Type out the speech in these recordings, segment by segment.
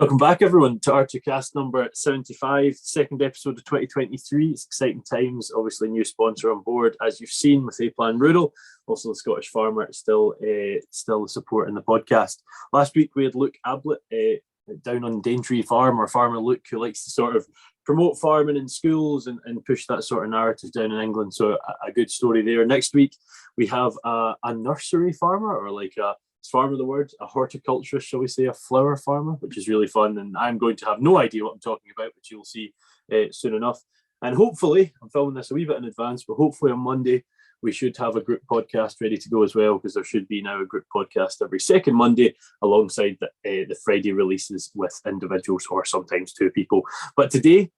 Welcome back, everyone, to R2Kast number 75, second episode of 2023. It's exciting times. Obviously, new sponsor on board, as you've seen with A-Plan Rural. Also, the Scottish Farmer still supporting the podcast. Last week, we had Luke Ablett down on Daintree Farm, or Farmer Luke, who likes to sort of promote farming in schools and push that sort of narrative down in England. So a good story there. Next week, we have a nursery farmer, or like a farmer the word, a horticulturist, shall we say, a flower farmer, which is really fun. And I'm going to have no idea what I'm talking about, which you'll see soon enough. And hopefully, I'm filming this a wee bit in advance, but hopefully on Monday, we should have a group podcast ready to go as well, because there should be now a group podcast every second Monday alongside the Friday releases with individuals or sometimes two people. But today,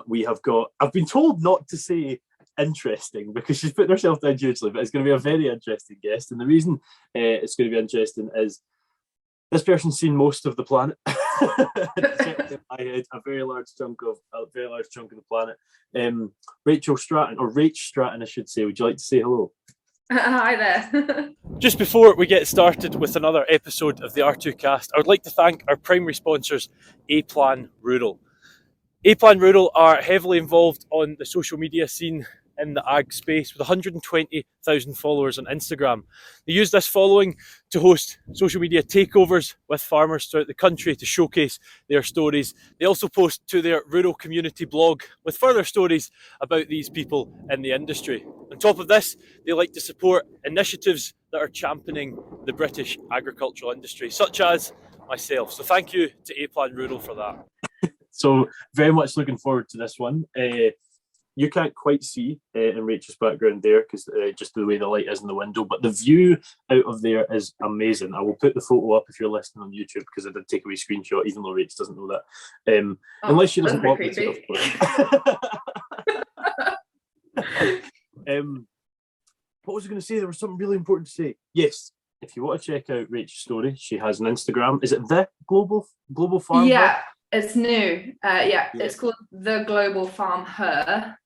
we have got, I've been told not to say interesting because she's putting herself down hugely, but it's going to be a very interesting guest. And the reason it's going to be interesting is this person's seen most of the planet. In my head, a very large chunk of the planet. Rachel Stratton, or Rach Stratton, I should say. Would you like to say hello? Hi there. Just before we get started with another episode of the R2Kast, I would like to thank our primary sponsors, A-Plan Rural. A-Plan Rural are heavily involved on the social media scene in the ag space with 120,000 followers on Instagram. They use this following to host social media takeovers with farmers throughout the country to showcase their stories. They also post to their rural community blog with further stories about these people in the industry. On top of this, they like to support initiatives that are championing the British agricultural industry, such as myself. So thank you to A-Plan Rural for that. So very much looking forward to this one. You can't quite see in Rachel's background there because just the way the light is in the window, but the view out of there is amazing. I will put the photo up if you're listening on YouTube because I did take a wee screenshot, even though Rach doesn't know that. Unless she doesn't want me to, of course. What was I going to say? There was something really important to say. Yes, if you want to check out Rachel's story, she has an Instagram. Is it the Global Farmher? Yeah, it's new. It's called the Global Farmher.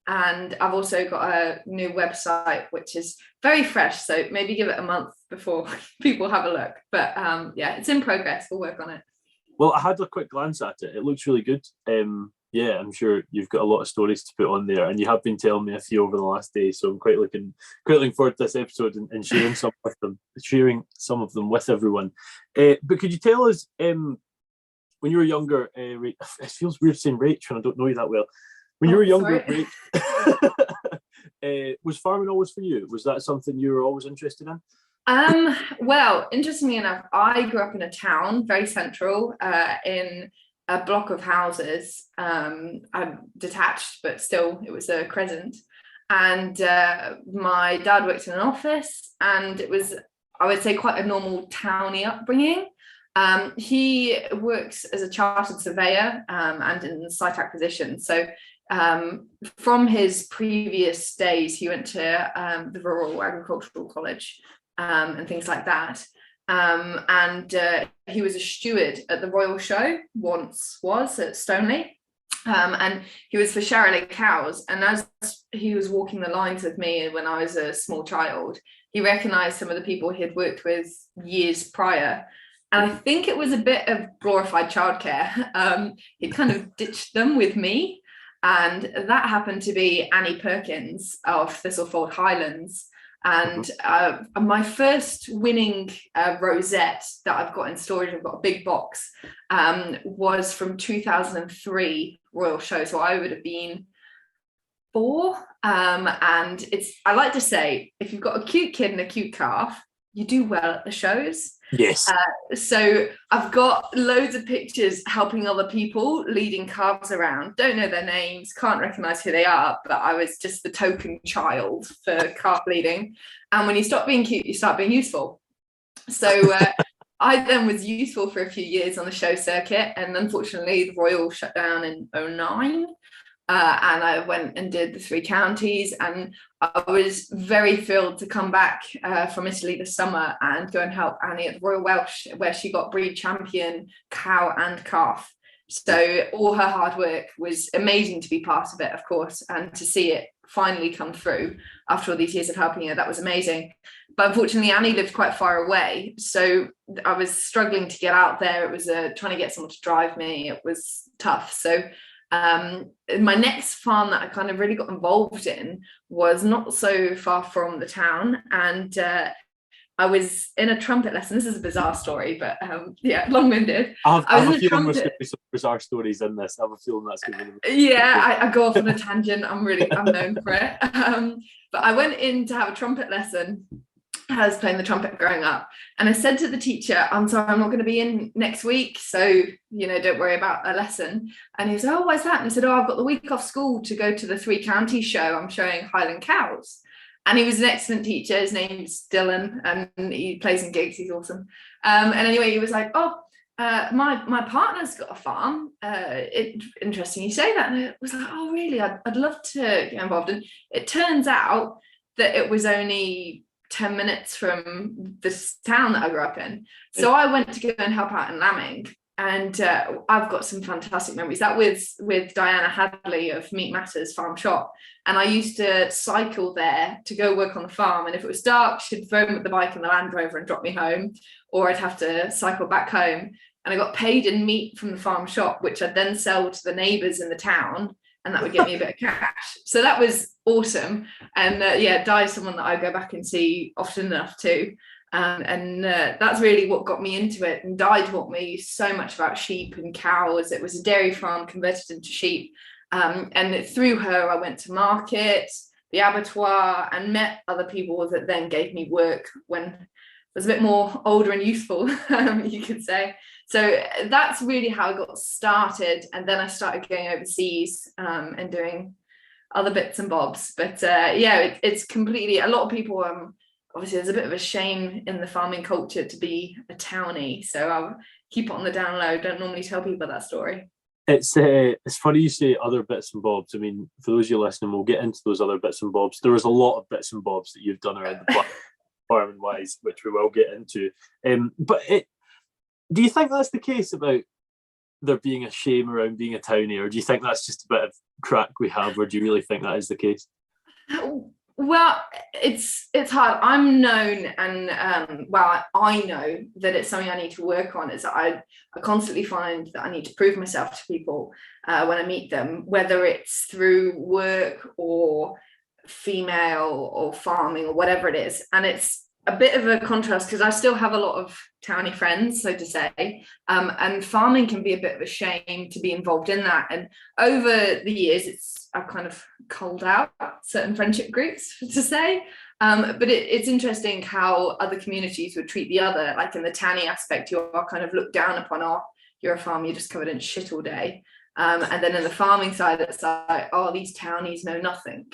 And I've also got a new website, which is very fresh. So maybe give it a month before people have a look. But it's in progress. We'll work on it. Well, I had a quick glance at it. It looks really good. I'm sure you've got a lot of stories to put on there, and you have been telling me a few over the last day. So I'm quite looking forward to this episode and sharing some of them with everyone. But could you tell us, when you were younger, it feels weird saying Rach when I don't know you that well. When you were younger, Rach, was farming always for you? Was that something you were always interested in? Well, interestingly enough, I grew up in a town, very central, in a block of houses. I'm detached, but still, it was a crescent. And my dad worked in an office, and it was, I would say, quite a normal towny upbringing. He works as a chartered surveyor and in site acquisition. So from his previous days, he went to the Rural Agricultural College and things like that. And he was a steward at the Royal Show, was at Stoneleigh. And he was for Charolais cows. And as he was walking the lines with me when I was a small child, he recognised some of the people he had worked with years prior. And I think it was a bit of glorified childcare. He kind of ditched them with me. And that happened to be Annie Perkins of Thistlefold Highlands. And my first winning rosette that I've got in storage, I've got a big box, was from 2003 Royal Show. So I would have been 4. And I like to say, if you've got a cute kid and a cute calf, you do well at the shows. Yes. So I've got loads of pictures helping other people, leading calves around. Don't know their names, can't recognise who they are, but I was just the token child for calf leading. And when you stop being cute, you start being useful. So I then was useful for a few years on the show circuit, and unfortunately the Royal shut down in 2009. And I went and did the 3 counties, and I was very thrilled to come back from Italy this summer and go and help Annie at the Royal Welsh, where she got breed champion cow and calf. So all her hard work was amazing to be part of it, of course, and to see it finally come through after all these years of helping her, that was amazing. But unfortunately, Annie lived quite far away, so I was struggling to get out there. It was trying to get someone to drive me. It was tough. So my next farm that I kind of really got involved in was not so far from the town, and I was in a trumpet lesson. This is a bizarre story, but yeah, long-winded. I have a feeling there's going to be some bizarre stories in this. I have a feeling that's going to be... Yeah, I go off on a tangent. I'm known for it. But I went in to have a trumpet lesson. I was playing the trumpet growing up, and I said to the teacher, I'm sorry, I'm not going to be in next week, so don't worry about a lesson. And he was, oh, why's that? And I said, oh, I've got the week off school to go to the Three Counties show. I'm showing Highland cows. And he was an excellent teacher. His name's Dylan, and he plays in gigs. He's awesome. And anyway, he was like, oh, my partner's got a farm. Interesting you say that. And I was like, oh, really? I'd love to get involved. And it turns out that it was only 10 minutes from this town that I grew up in. So I went to go and help out in lambing. And I've got some fantastic memories. That with Diana Hadley of Meat Matters Farm Shop. And I used to cycle there to go work on the farm. And if it was dark, she'd phone with the bike and the Land Rover and drop me home. Or I'd have to cycle back home. And I got paid in meat from the farm shop, which I'd then sell to the neighbours in the town. And that would get me a bit of cash. So that was awesome. And Di's someone that I go back and see often enough too. And that's really what got me into it. And Di taught me so much about sheep and cows. It was a dairy farm converted into sheep. And through her, I went to market, the abattoir, and met other people that then gave me work when I was a bit more older and youthful, you could say. So that's really how I got started. And then I started going overseas and doing other bits and bobs. But it's completely, a lot of people, obviously there's a bit of a shame in the farming culture to be a townie. So I'll keep it on the down low. Don't normally tell people that story. It's funny you say other bits and bobs. I mean, for those of you listening, we'll get into those other bits and bobs. There was a lot of bits and bobs that you've done around the farming wise, which we will get into. Do you think that's the case about there being a shame around being a townie, or do you think that's just a bit of crack we have, or do you really think that is the case? Well, it's hard. I'm known, and I know that it's something I need to work on. Is that I constantly find that I need to prove myself to people when I meet them, whether it's through work or female or farming or whatever it is. And it's a bit of a contrast because I still have a lot of townie friends, so to say, and farming can be a bit of a shame to be involved in that. And over the years, I've kind of culled out certain friendship groups, to say, but it's interesting how other communities would treat the other. Like in the townie aspect, you are kind of looked down upon. Oh, you're a farm, you're just covered in shit all day. And then in the farming side, it's like, oh, these townies know nothing.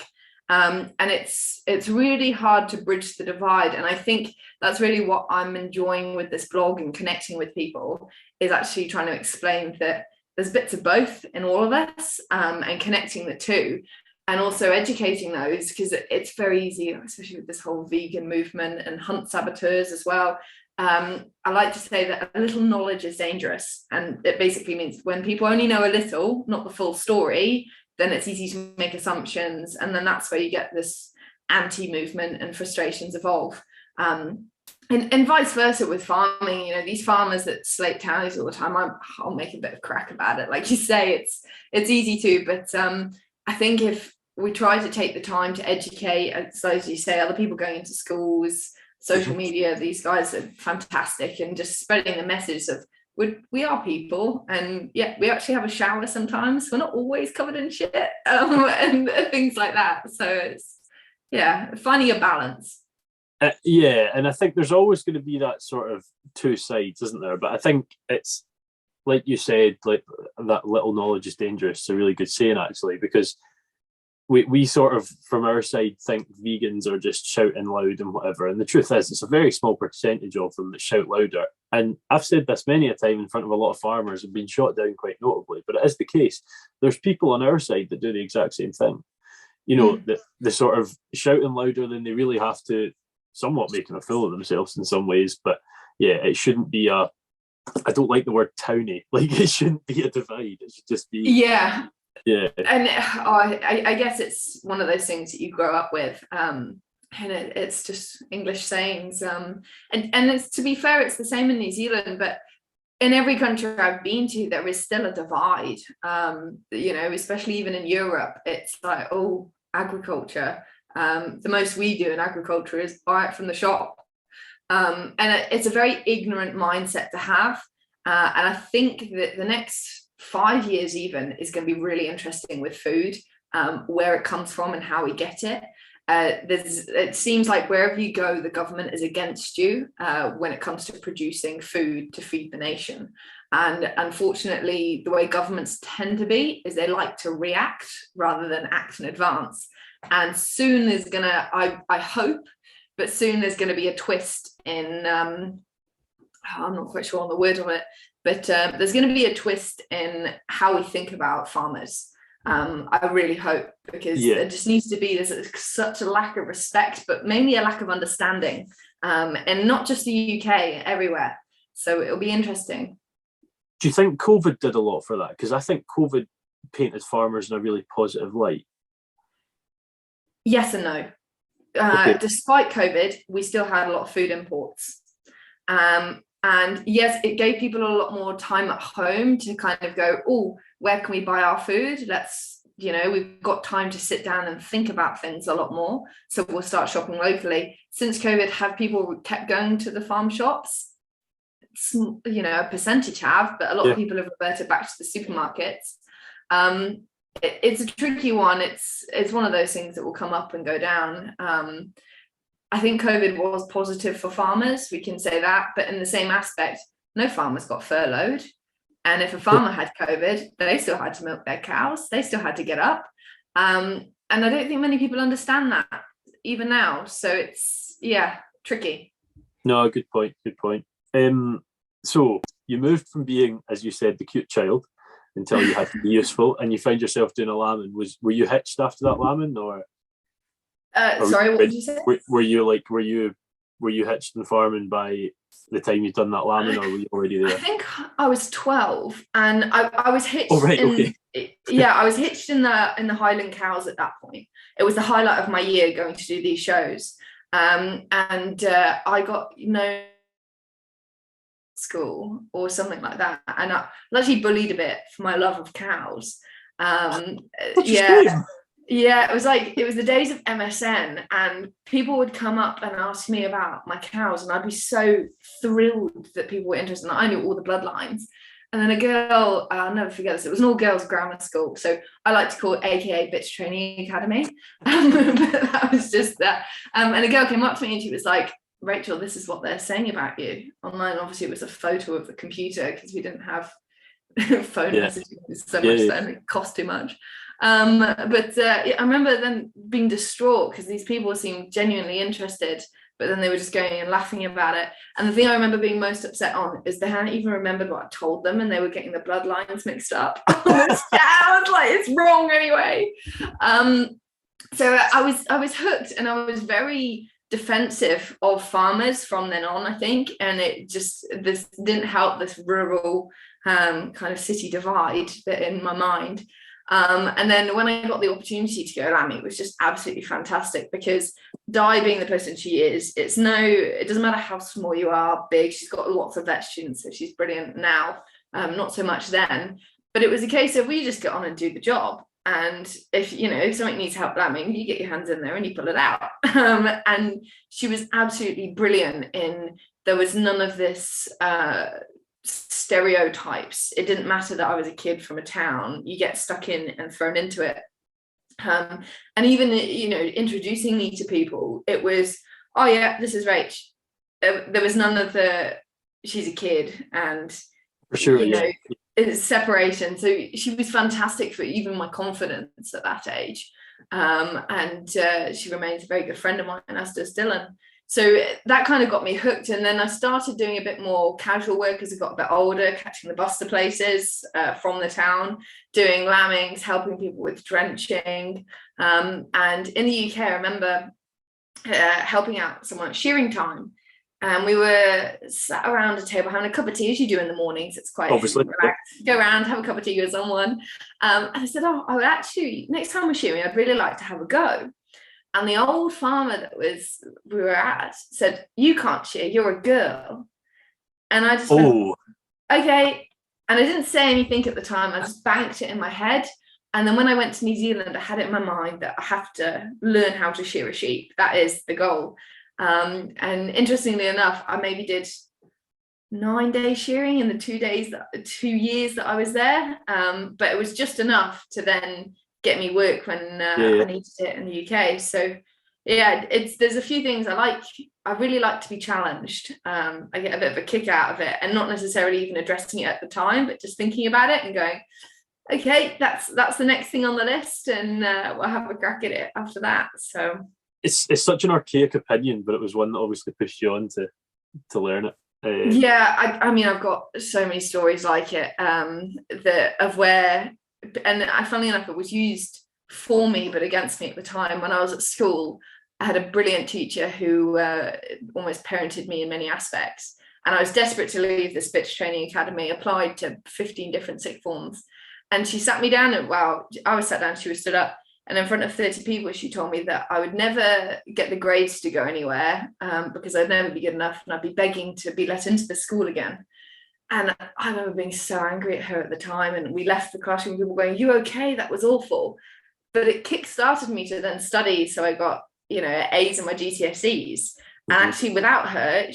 And it's really hard to bridge the divide. And I think that's really what I'm enjoying with this blog and connecting with people, is actually trying to explain that there's bits of both in all of us, and connecting the two, and also educating those, because it's very easy, especially with this whole vegan movement and hunt saboteurs as well. I like to say that a little knowledge is dangerous, and it basically means when people only know a little, not the full story, then it's easy to make assumptions, and then that's where you get this anti-movement and frustrations evolve. And vice versa with farming. These farmers that slate townies all the time, I'll make a bit of crack about it. Like you say, it's easy to, but I think if we try to take the time to educate, so as you say, other people going into schools, social media, these guys are fantastic, and just spreading the message of we are people, and we actually have a shower sometimes. We're not always covered in shit, and things like that. So it's finding a balance. And I think there's always going to be that sort of two sides, isn't there? But I think it's like you said, like that little knowledge is dangerous. It's a really good saying, actually, because we sort of, from our side, think vegans are just shouting loud and whatever. And the truth is, it's a very small percentage of them that shout louder. And I've said this many a time in front of a lot of farmers and been shot down quite notably, but it is the case. There's people on our side that do the exact same thing. The sort of shouting louder than they really have to, somewhat making a fool of themselves in some ways. But it shouldn't be I don't like the word townie. Like, it shouldn't be a divide. It should just be... Yeah. And I guess it's one of those things that you grow up with. and it's just English sayings. And it's, to be fair, it's the same in New Zealand, but in every country I've been to, there is still a divide. Especially even in Europe, it's like, oh, agriculture. The most we do in agriculture is buy it from the shop. And it's a very ignorant mindset to have. And I think that the next 5 years even is going to be really interesting with food, where it comes from and how we get it. It seems like wherever you go, the government is against you when it comes to producing food to feed the nation. And unfortunately, the way governments tend to be is they like to react rather than act in advance. And soon there's gonna, I hope, but soon there's going to be a twist in, I'm not quite sure on the word of it, but there's going to be a twist in how we think about farmers. I really hope, because there just needs to be, there's such a lack of respect, but mainly a lack of understanding, and not just the UK, everywhere. So it'll be interesting. Do you think COVID did a lot for that? Because I think COVID painted farmers in a really positive light. Yes and no. Despite COVID, we still had a lot of food imports. And yes, it gave people a lot more time at home to kind of go, oh, where can we buy our food? We've got time to sit down and think about things a lot more. So we'll start shopping locally. Since COVID, have people kept going to the farm shops? A percentage have, but a lot of people have reverted back to the supermarkets. It's a tricky one. It's one of those things that will come up and go down. I think COVID was positive for farmers, we can say that, but in the same aspect, no farmers got furloughed. And if a farmer had COVID, they still had to milk their cows, they still had to get up. And I don't think many people understand that even now. So it's, tricky. No, good point. So you moved from being, as you said, the cute child until you had to be useful, and you found yourself doing a lambing. Were you hitched after that lambing, or? Sorry, what did you say? Were you hitched in farming by the time you'd done that lambing, or were you already there? I think I was 12, and I was hitched. Oh, right, okay. I was hitched in the Highland cows at that point. It was the highlight of my year going to do these shows, and I got school or something like that, and I was actually bullied a bit for my love of cows. It was the days of MSN, and people would come up and ask me about my cows, and I'd be so thrilled that people were interested, and I knew all the bloodlines. And then a girl, I'll never forget this, it was an all-girls grammar school, so I like to call it AKA Bitch Training Academy, but that was just that. And a girl came up to me and she was like, Rachel, this is what they're saying about you online. Obviously it was a photo of the computer, because we didn't have phone messaging so much then, it cost too much. I remember then being distraught because these people seemed genuinely interested, but then they were just going and laughing about it. And the thing I remember being most upset on is they hadn't even remembered what I told them, and they were getting the bloodlines mixed up. I was like, it's wrong anyway. So I was hooked, and I was very defensive of farmers from then on, I think, and this didn't help this rural kind of city divide that in my mind. And then when I got the opportunity to go lambing, it was just absolutely fantastic, because Di, being the person she is, it doesn't matter how small you are, big, she's got lots of vet students, so she's brilliant now, not so much then, but it was a case of we just get on and do the job. And if something needs help lambing, you get your hands in there and you pull it out. And she was absolutely brilliant there was none of this stereotypes. It didn't matter that I was a kid from a town, you get stuck in and thrown into it. And even introducing me to people, it was, oh yeah, this is Rach. There was none of the she's a kid and for sure, it's separation. So she was fantastic for even my confidence at that age. And she remains a very good friend of mine, as does Dylan. So that kind of got me hooked. And then I started doing a bit more casual work as I got a bit older, catching the bus to places from the town, doing lambings, helping people with drenching. And in the UK, I remember helping out someone at shearing time. And we were sat around a table having a cup of tea, as you do in the mornings. It's quite obviously relaxed. Go around, have a cup of tea with someone. And I said, I would actually, next time we're shearing, I'd really like to have a go. And the old farmer we were at said, "You can't cheer, you're a girl." And I just went, okay. And I didn't say anything at the time. I just banked it in my head. And then when I went to New Zealand, I had it in my mind that I have to learn how to shear a sheep. That is the goal. And interestingly enough, I maybe did 9 days shearing in the 2 years that I was there. But it was just enough to then get me work when I needed it in the UK. So yeah, there's a few things I like. I really like to be challenged. I get a bit of a kick out of it, and not necessarily even addressing it at the time, but just thinking about it and going, okay, that's the next thing on the list, and we'll have a crack at it after that. So it's such an archaic opinion, but it was one that obviously pushed you on to learn it. Yeah, I mean, I've got so many stories like it, of where, and funnily enough, it was used for me but against me at the time. When I was at school, I had a brilliant teacher who almost parented me in many aspects, and I was desperate to leave the Spitz Training Academy, applied to 15 different sixth forms, and she sat me down, and I was sat down, she was stood up, and in front of 30 people she told me that I would never get the grades to go anywhere, because I'd never be good enough, and I'd be begging to be let into the school again. And I remember being so angry at her at the time, and we left the classroom, people going, "You okay? That was awful." But it kick-started me to then study, so I got A's in my GCSEs, and actually without her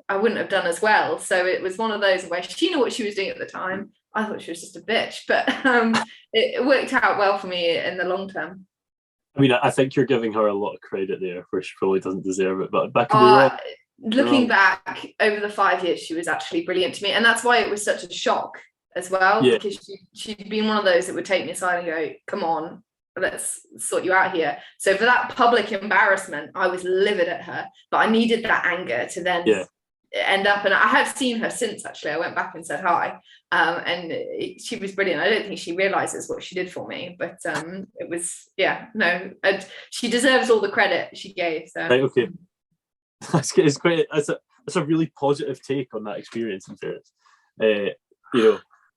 I wouldn't have done as well. So it was one of those where she knew what she was doing at the time. I thought she was just a bitch, but it worked out well for me in the long term. I mean, I think you're giving her a lot of credit there, where she probably doesn't deserve it, but back in the wrong. Looking back over the 5 years, she was actually brilliant to me, and that's why it was such a shock as well, because she'd been one of those that would take me aside and go, "Come on, let's sort you out here." So for that public embarrassment, I was livid at her, but I needed that anger to then end up, and I have seen her since. Actually, I went back and said hi, and she was brilliant. I don't think she realizes what she did for me, but it was she deserves all the credit she gave. So right, okay. It's quite. That's a really positive take on that experience. In fairness,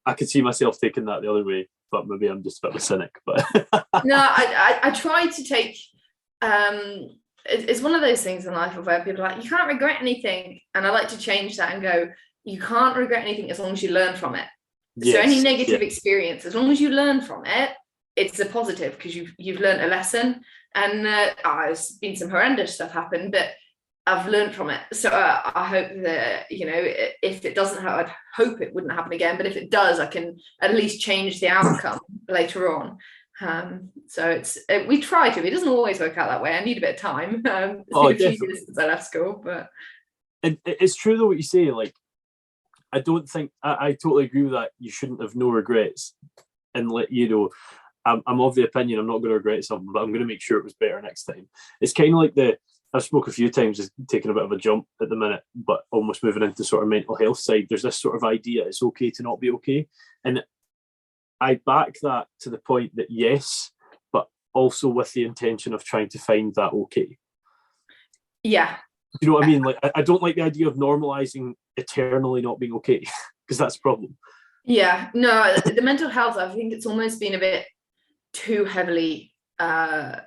I could see myself taking that the other way, but maybe I'm just a bit of a cynic. But no, I try to take. It's one of those things in life where people are like, "You can't regret anything," and I like to change that and go, "You can't regret anything as long as you learn from it." Yes, so any negative experience, as long as you learn from it, it's a positive, because you've learned a lesson. And there's been some horrendous stuff happen, but I've learned from it. So I hope that, if it doesn't happen, I'd hope it wouldn't happen again. But if it does, I can at least change the outcome later on. So we try to. It doesn't always work out that way. I need a bit of time. It's been a few years since I left school, but it's true though what you say. Like, I don't think I totally agree with that. You shouldn't have no regrets, and I'm of the opinion I'm not going to regret something, but I'm going to make sure it was better next time. It's kind of like I've spoke a few times, just taking a bit of a jump at the minute, but almost moving into sort of mental health side. There's this sort of idea it's okay to not be okay. And I back that to the point that yes, but also with the intention of trying to find that okay. Yeah. You know what I mean? Like, I don't like the idea of normalizing eternally not being okay, because that's a problem. Yeah, no, the mental health, I think it's almost been a bit too heavily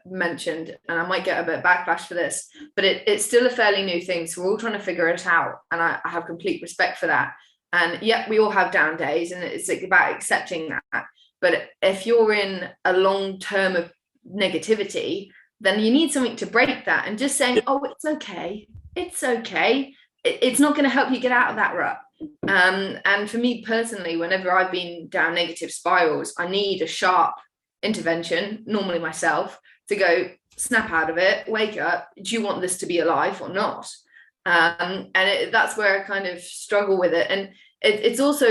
mentioned, and I might get a bit of backlash for this, but it's still a fairly new thing, so we're all trying to figure it out, and I have complete respect for that. And yeah, we all have down days, and it's about accepting that. But if you're in a long term of negativity, then you need something to break that, and just saying, "Oh, it's okay, it's not going to help you get out of that rut." And for me personally, whenever I've been down negative spirals, I need a sharp intervention, normally myself, to go, snap out of it, wake up. Do you want this to be a life or not? And that's where I kind of struggle with it. And it's also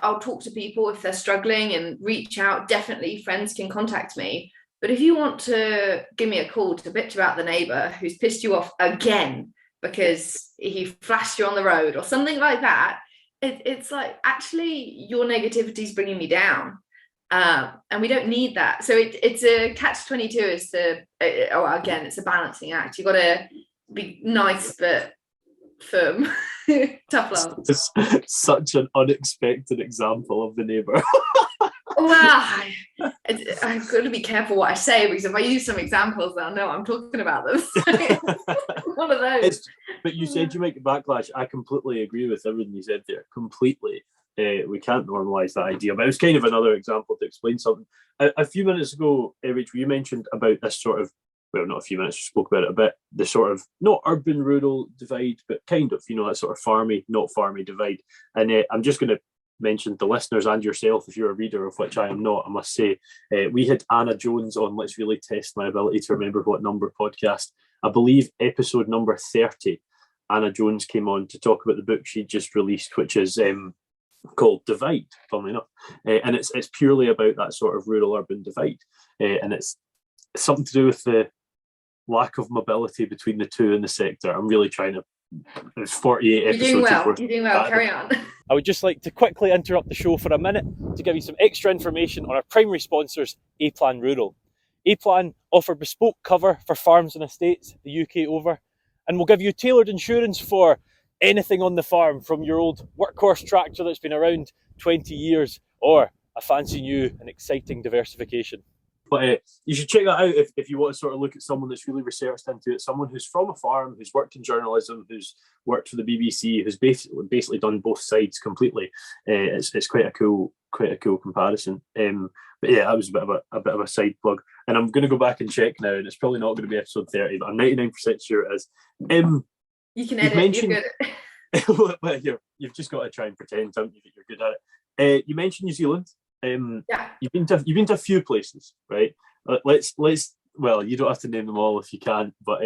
I'll talk to people if they're struggling and reach out. Definitely friends can contact me. But if you want to give me a call to bitch about the neighbor who's pissed you off again because he flashed you on the road or something like that, it's like, actually your negativity is bringing me down. And we don't need that. So it's a catch-22 again, it's a balancing act. You've got to be nice but firm. Tough love. It's such an unexpected example of the neighbour. Well, I've got to be careful what I say, because if I use some examples, they'll know I'm talking about them. One of those. But you said you might get backlash. I completely agree with everything you said there. Completely. We can't normalise that idea. But it was kind of another example to explain something. A few minutes ago, Rach, you mentioned about this sort of, well, not a few minutes, you spoke about it a bit, the sort of, not urban-rural divide, but kind of, that sort of farmy, not farmy divide. And I'm just going to mention the listeners and yourself, if you're a reader, of which I am not, I must say. We had Anna Jones on Let's Really Test My Ability to Remember What Number podcast. I believe episode number 30, Anna Jones came on to talk about the book she just released, which is called Divide, funnily enough. And it's purely about that sort of rural-urban divide. And it's something to do with the lack of mobility between the two in the sector. I'm really trying to... It's 48 episodes. You're doing well. Carry on. I would just like to quickly interrupt the show for a minute to give you some extra information on our primary sponsors, A-Plan Rural. A-Plan offer bespoke cover for farms and estates the UK over, and will give you tailored insurance for anything on the farm, from your old workhorse tractor that's been around 20 years or a fancy new and exciting diversification. But you should check that out if you want to sort of look at someone that's really researched into it, someone who's from a farm, who's worked in journalism, who's worked for the BBC, who's basically done both sides completely. It's quite a cool comparison. But yeah, that was a bit of a side plug. And I'm going to go back and check now, and it's probably not going to be episode 30, but I'm 99% sure it is. You can edit. You're good at it. Well, you've just got to try and pretend, haven't you, that you're good at it. You mentioned New Zealand. Yeah. You've been to a few places, right? Let's well, you don't have to name them all if you can't, but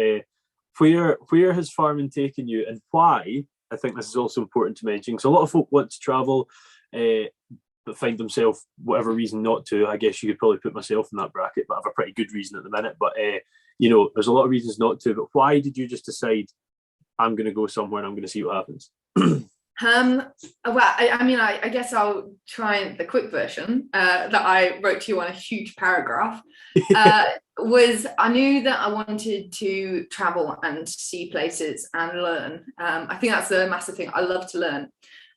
where has farming taken you, and why? I think this is also important to mention. So a lot of folk want to travel, but find themselves, whatever reason, not to. I guess you could probably put myself in that bracket, but I have a pretty good reason at the minute. But there's a lot of reasons not to. But why did you just decide, I'm going to go somewhere and I'm going to see what happens? Well, I guess I'll try the quick version that I wrote to you on a huge paragraph. Was I knew that I wanted to travel and see places and learn. I think that's the massive thing. I love to learn.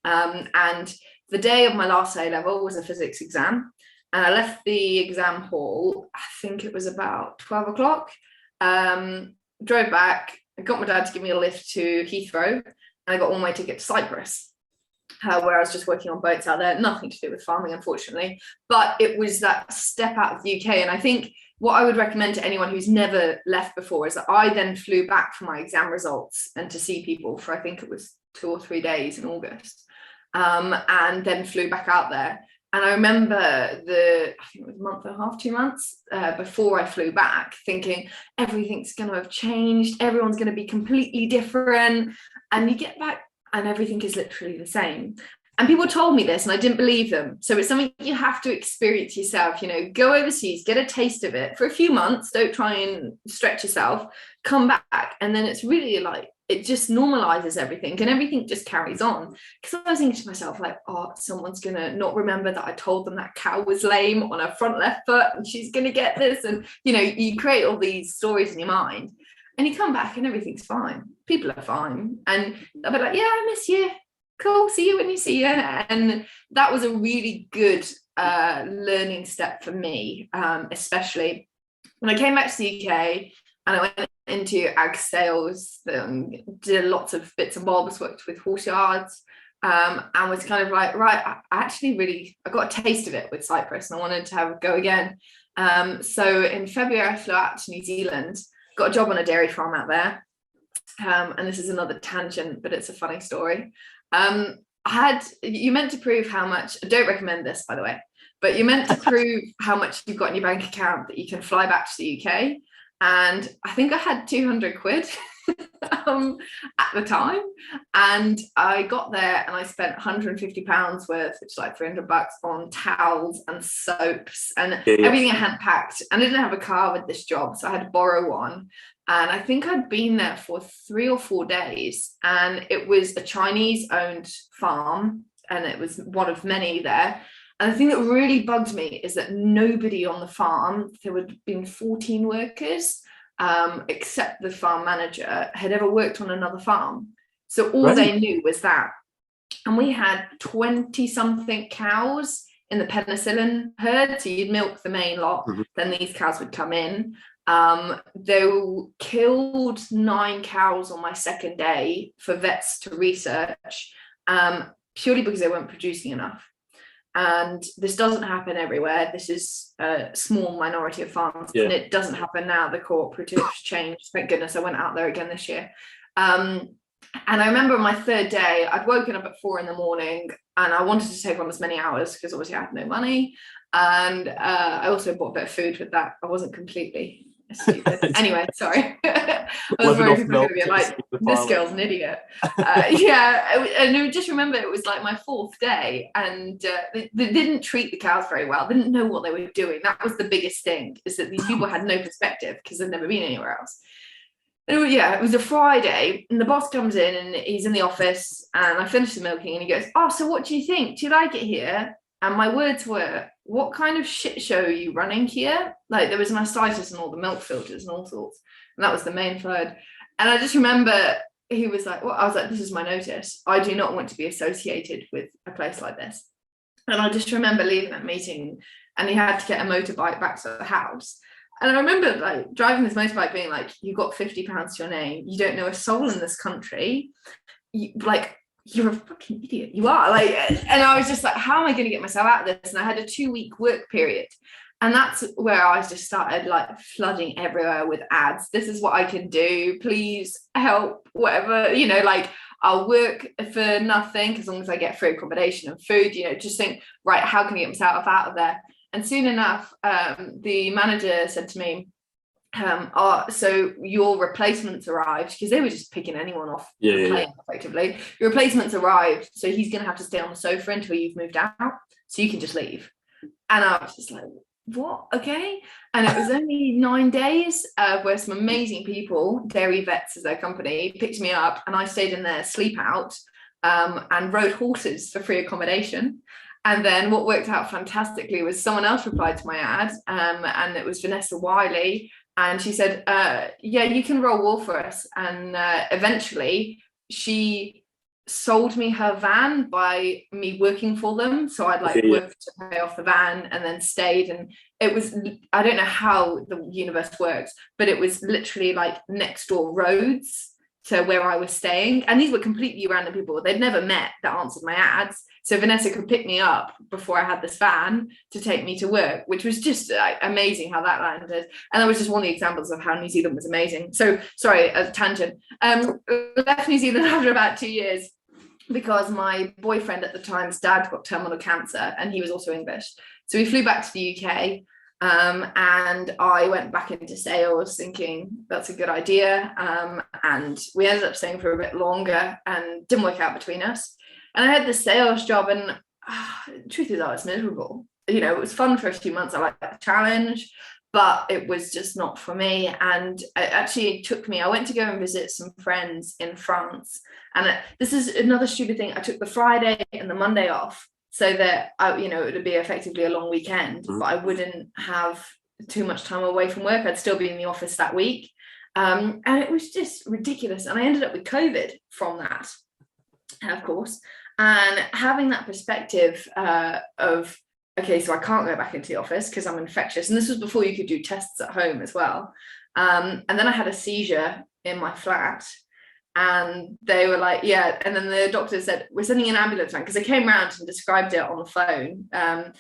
And the day of my last A-level was a physics exam, and I left the exam hall, I think it was about 12 o'clock, drove back, I got my dad to give me a lift to Heathrow, and I got all my ticket to Cyprus, where I was just working on boats out there. Nothing to do with farming, unfortunately, but it was that step out of the UK. And I think what I would recommend to anyone who's never left before is that I then flew back for my exam results and to see people for, I think it was 2 or 3 days in August, and then flew back out there. And I remember I think it was a month and a half, 2 months before I flew back, thinking everything's going to have changed. Everyone's going to be completely different. And you get back and everything is literally the same. And people told me this and I didn't believe them. So it's something you have to experience yourself, go overseas, get a taste of it for a few months. Don't try and stretch yourself, come back. And then it's really like, it just normalizes everything and everything just carries on. Because I was thinking to myself, like, oh, someone's going to not remember that I told them that cow was lame on her front left foot and she's going to get this. And, you create all these stories in your mind and you come back and everything's fine. People are fine. And they'll be like, yeah, I miss you. Cool. See you when you see you. And that was a really good learning step for me, especially when I came back to the UK and I went into ag sales, did lots of bits and bobs, worked with horse yards, and was kind of like, right, I got a taste of it with Cyprus and I wanted to have a go again. So in February, I flew out to New Zealand, got a job on a dairy farm out there. And this is another tangent, but it's a funny story. You meant to prove how much, I don't recommend this, by the way, but you meant to prove how much you've got in your bank account that you can fly back to the UK. And I think I had 200 quid at the time. And I got there and I spent £150 worth, which is like $300 on towels and soaps and everything I had packed. And I didn't have a car with this job, so I had to borrow one. And I think I'd been there for 3 or 4 days. And it was a Chinese-owned farm. And it was one of many there. And the thing that really bugged me is that nobody on the farm, there would have been 14 workers, except the farm manager, had ever worked on another farm. So all they knew was that. And we had 20-something cows in the penicillin herd. So you'd milk the main lot, then these cows would come in. They killed 9 cows on my second day for vets to research, purely because they weren't producing enough. And this doesn't happen everywhere. This is a small minority of farms, and it doesn't happen now. The cooperatives changed. Thank goodness I went out there again this year. And I remember my third day, I'd woken up at 4 a.m, and I wanted to take on as many hours because obviously I had no money. And I also bought a bit of food with that. I wasn't completely stupid. Anyway, sorry. I was worried people were going to be like, this girl's an idiot. And I just remember it was like my 4th day, and they didn't treat the cows very well. They didn't know what they were doing. That was the biggest thing, is that these people had no perspective because they'd never been anywhere else. It was a Friday, and the boss comes in, and he's in the office, and I finished the milking, and he goes, "Oh, so what do you think? Do you like it here?" And my words were, "What kind of shit show are you running here?" Like, there was mastitis in all the milk filters and all sorts. And that was the main third. And I just remember he was like, well, I was like, "This is my notice. I do not want to be associated with a place like this." And I just remember leaving that meeting, and he had to get a motorbike back to the house. And I remember like driving this motorbike being like, "You got £50 to your name. You don't know a soul in this country. You're a fucking idiot. You are." Like, and I was just like, how am I going to get myself out of this? And I had a 2-week work period. And that's where I just started like flooding everywhere with ads. "This is what I can do. Please help," whatever, like, I'll work for nothing as long as I get free accommodation and food, just think, right, how can I get myself out of there? And soon enough, the manager said to me, "So your replacements arrived," because they were just picking anyone off effectively. "Your replacements arrived, so he's going to have to stay on the sofa until you've moved out, so you can just leave." And I was just like, what? Okay. And it was only 9 days where some amazing people, Dairy Vets as their company, picked me up, and I stayed in their sleep out and rode horses for free accommodation. And then what worked out fantastically was someone else replied to my ad, and it was Vanessa Wiley. And she said, "Yeah, you can roll wool for us." And eventually she sold me her van by me working for them. So I'd worked to pay off the van and then stayed. And it was, I don't know how the universe works, but it was literally like next door roads to where I was staying. And these were completely random people. They'd never met that answered my ads. So Vanessa could pick me up before I had this van to take me to work, which was just amazing how that landed. And that was just one of the examples of how New Zealand was amazing. So, sorry, a tangent. Left New Zealand after about 2 years because my boyfriend at the time's dad got terminal cancer, and he was also English. So we flew back to the UK. And I went back into sales thinking that's a good idea. And we ended up staying for a bit longer, and didn't work out between us. And I had this sales job, and the truth is I was miserable. It was fun for a few months. I liked that challenge, but it was just not for me. And it actually took me, I went to go and visit some friends in France. And this is another stupid thing. I took the Friday and the Monday off, so that it would be effectively a long weekend, but I wouldn't have too much time away from work. I'd still be in the office that week. And it was just ridiculous. And I ended up with COVID from that, of course. And having that perspective of, okay, so I can't go back into the office because I'm infectious. And this was before you could do tests at home as well. And then I had a seizure in my flat. And they were like, yeah. And then the doctor said, "We're sending an ambulance around," because they came around and described it on the phone. And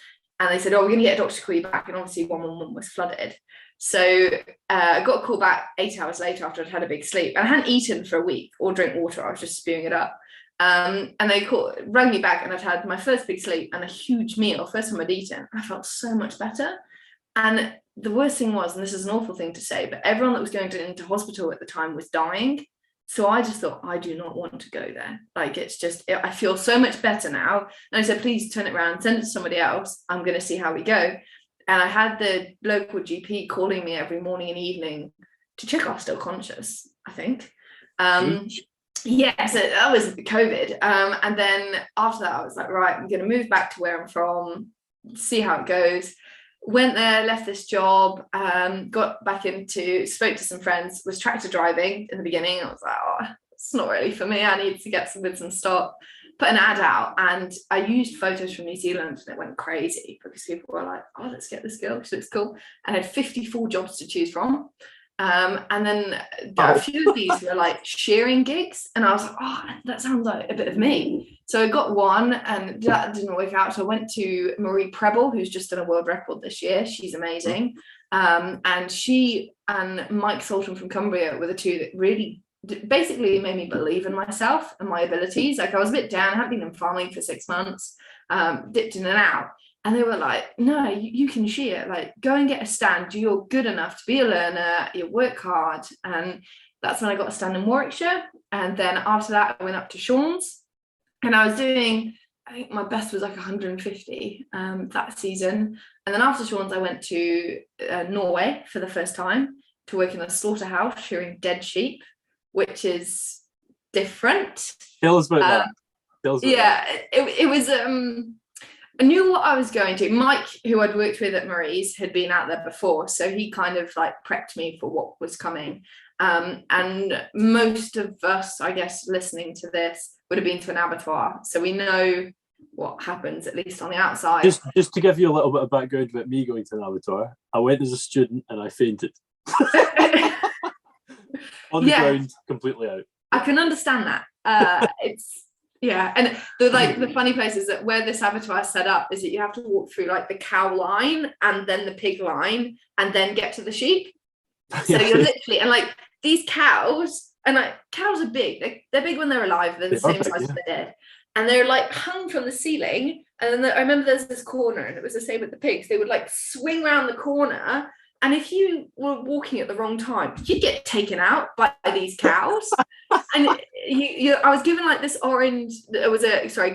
they said, "Oh, we're going to get a doctor to call you back." And obviously 111 was flooded. So I got a call back 8 hours later after I'd had a big sleep. And I hadn't eaten for a week or drank water. I was just spewing it up. And they rang me back, and I'd had my first big sleep and a huge meal, first time I'd eaten. I felt so much better. And the worst thing was, and this is an awful thing to say, but everyone that was going into hospital at the time was dying. So I just thought, I do not want to go there. Like, it's just, I feel so much better now. And I said, "Please turn it around, send it to somebody else. I'm going to see how we go." And I had the local GP calling me every morning and evening to check I was still conscious, I think. Yeah, so that was COVID. And then after that, I was like, right, I'm going to move back to where I'm from, see how it goes. Went there, left this job, got back spoke to some friends, was tractor driving in the beginning. I was like, oh, it's not really for me. I need to get with some stock. put an ad out, and I used photos from New Zealand, and it went crazy because people were like, oh, let's get this girl, she looks cool. And I had 54 jobs to choose from. And then a few of these were like shearing gigs, and I was like, oh, that sounds like a bit of me. So I got one, and that didn't work out. So I went to Marie Preble, who's just done a world record this year. She's amazing. And she and Mike Salton from Cumbria were the two that really basically made me believe in myself and my abilities. Like, I was a bit down, I hadn't been in farming for 6 months, dipped in and out. And they were like, no, you can shear, like, go and get a stand. You're good enough to be a learner, you work hard. And that's when I got a stand in Warwickshire. And then after that, I went up to Sean's, and I was doing, I think my best was like 150 that season. And then after Sean's, I went to Norway for the first time to work in a slaughterhouse shearing dead sheep, which is different. Tell us about that. It was... I knew what I was going to. Mike, who I'd worked with at Marie's, had been out there before, so he kind of like prepped me for what was coming. And most of us, I guess, listening to this would have been to an abattoir, so we know what happens, at least on the outside. Just to give you a little bit of background about me going to an abattoir, I went as a student and I fainted. On the ground, completely out. I can understand that. And the funny place is that where this abattoir is set up is that you have to walk through like the cow line and then the pig line and then get to the sheep. So you're literally, and like these cows, and like cows are big. They're big when they're alive. They're the same size as they're dead, and they're like hung from the ceiling. And then I remember there's this corner, and it was the same with the pigs. They would like swing around the corner. And if you were walking at the wrong time, you'd get taken out by these cows. And I was given like this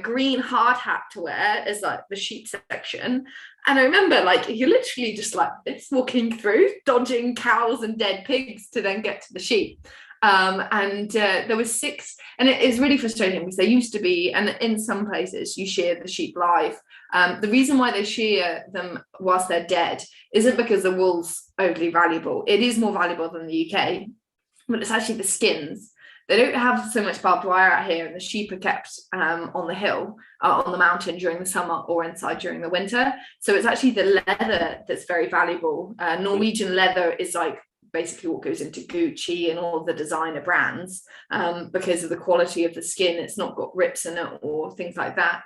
green hard hat to wear as like the sheep section. And I remember like you're literally just like this walking through, dodging cows and dead pigs to then get to the sheep. There was 6, and it is really frustrating because there used to be, and in some places you shear the sheep live. The reason why they shear them whilst they're dead isn't because the wool's overly valuable. It is more valuable than the UK, but it's actually the skins. They don't have so much barbed wire out here, and the sheep are kept on the hill, on the mountain during the summer or inside during the winter. So it's actually the leather that's very valuable. Norwegian leather is like basically what goes into Gucci and all the designer brands because of the quality of the skin. It's not got rips in it or things like that.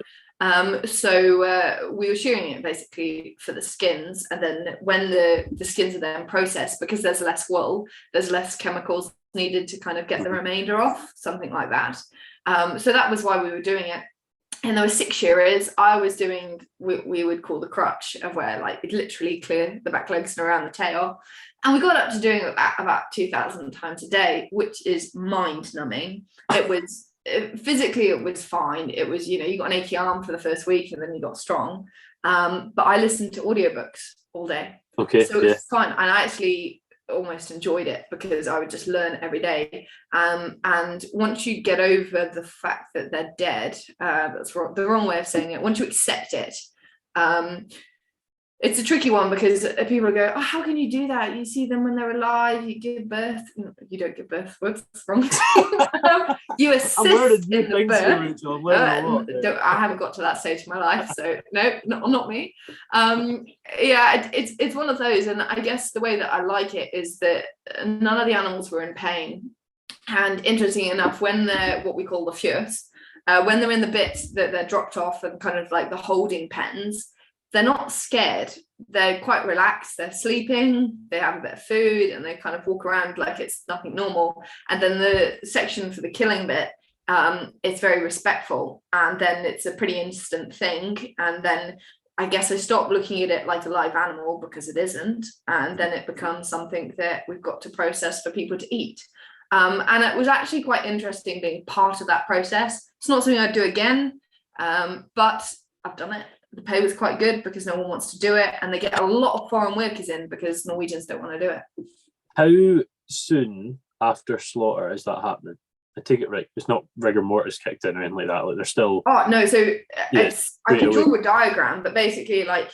So we were shearing it basically for the skins, and then when the skins are then processed, because there's less wool, there's less chemicals needed to kind of get the remainder off, something like that. So that was why we were doing it. And there were 6 shearers. I was doing we would call the crutch, of where like it literally clear the back legs and around the tail. And we got up to doing about 2,000 times a day, which is mind numbing. It was physically, it was fine. It was, you got an achy arm for the first week and then you got strong. But I listened to audiobooks all day. Okay. So it was fun. And I actually almost enjoyed it because I would just learn every day. And once you get over the fact that they're dead, that's the wrong way of saying it. Once you accept it, it's a tricky one because people go, oh, how can you do that? You see them when they're alive, you give birth. You don't give birth. Whoops, wrong. You assist in the birth. I haven't got to that stage of my life, so no, not me. It's one of those, and I guess the way that I like it is that none of the animals were in pain. And interesting enough, when they're what we call the fjøs, when they're in the bits that they're dropped off and kind of like the holding pens, they're not scared. They're quite relaxed. They're sleeping. They have a bit of food, and they kind of walk around like it's nothing normal. And then the section for the killing bit, it's very respectful. And then it's a pretty instant thing. And then I guess I stopped looking at it like a live animal, because it isn't. And then it becomes something that we've got to process for people to eat. And it was actually quite interesting being part of that process. It's not something I'd do again, but I've done it. The pay was quite good because no one wants to do it, and they get a lot of foreign workers in because Norwegians don't want to do it. How soon after slaughter is that happening? I take it right. It's not rigor mortis kicked in or anything like that. Like, they're still. Oh no! So I can draw a diagram, but basically, like,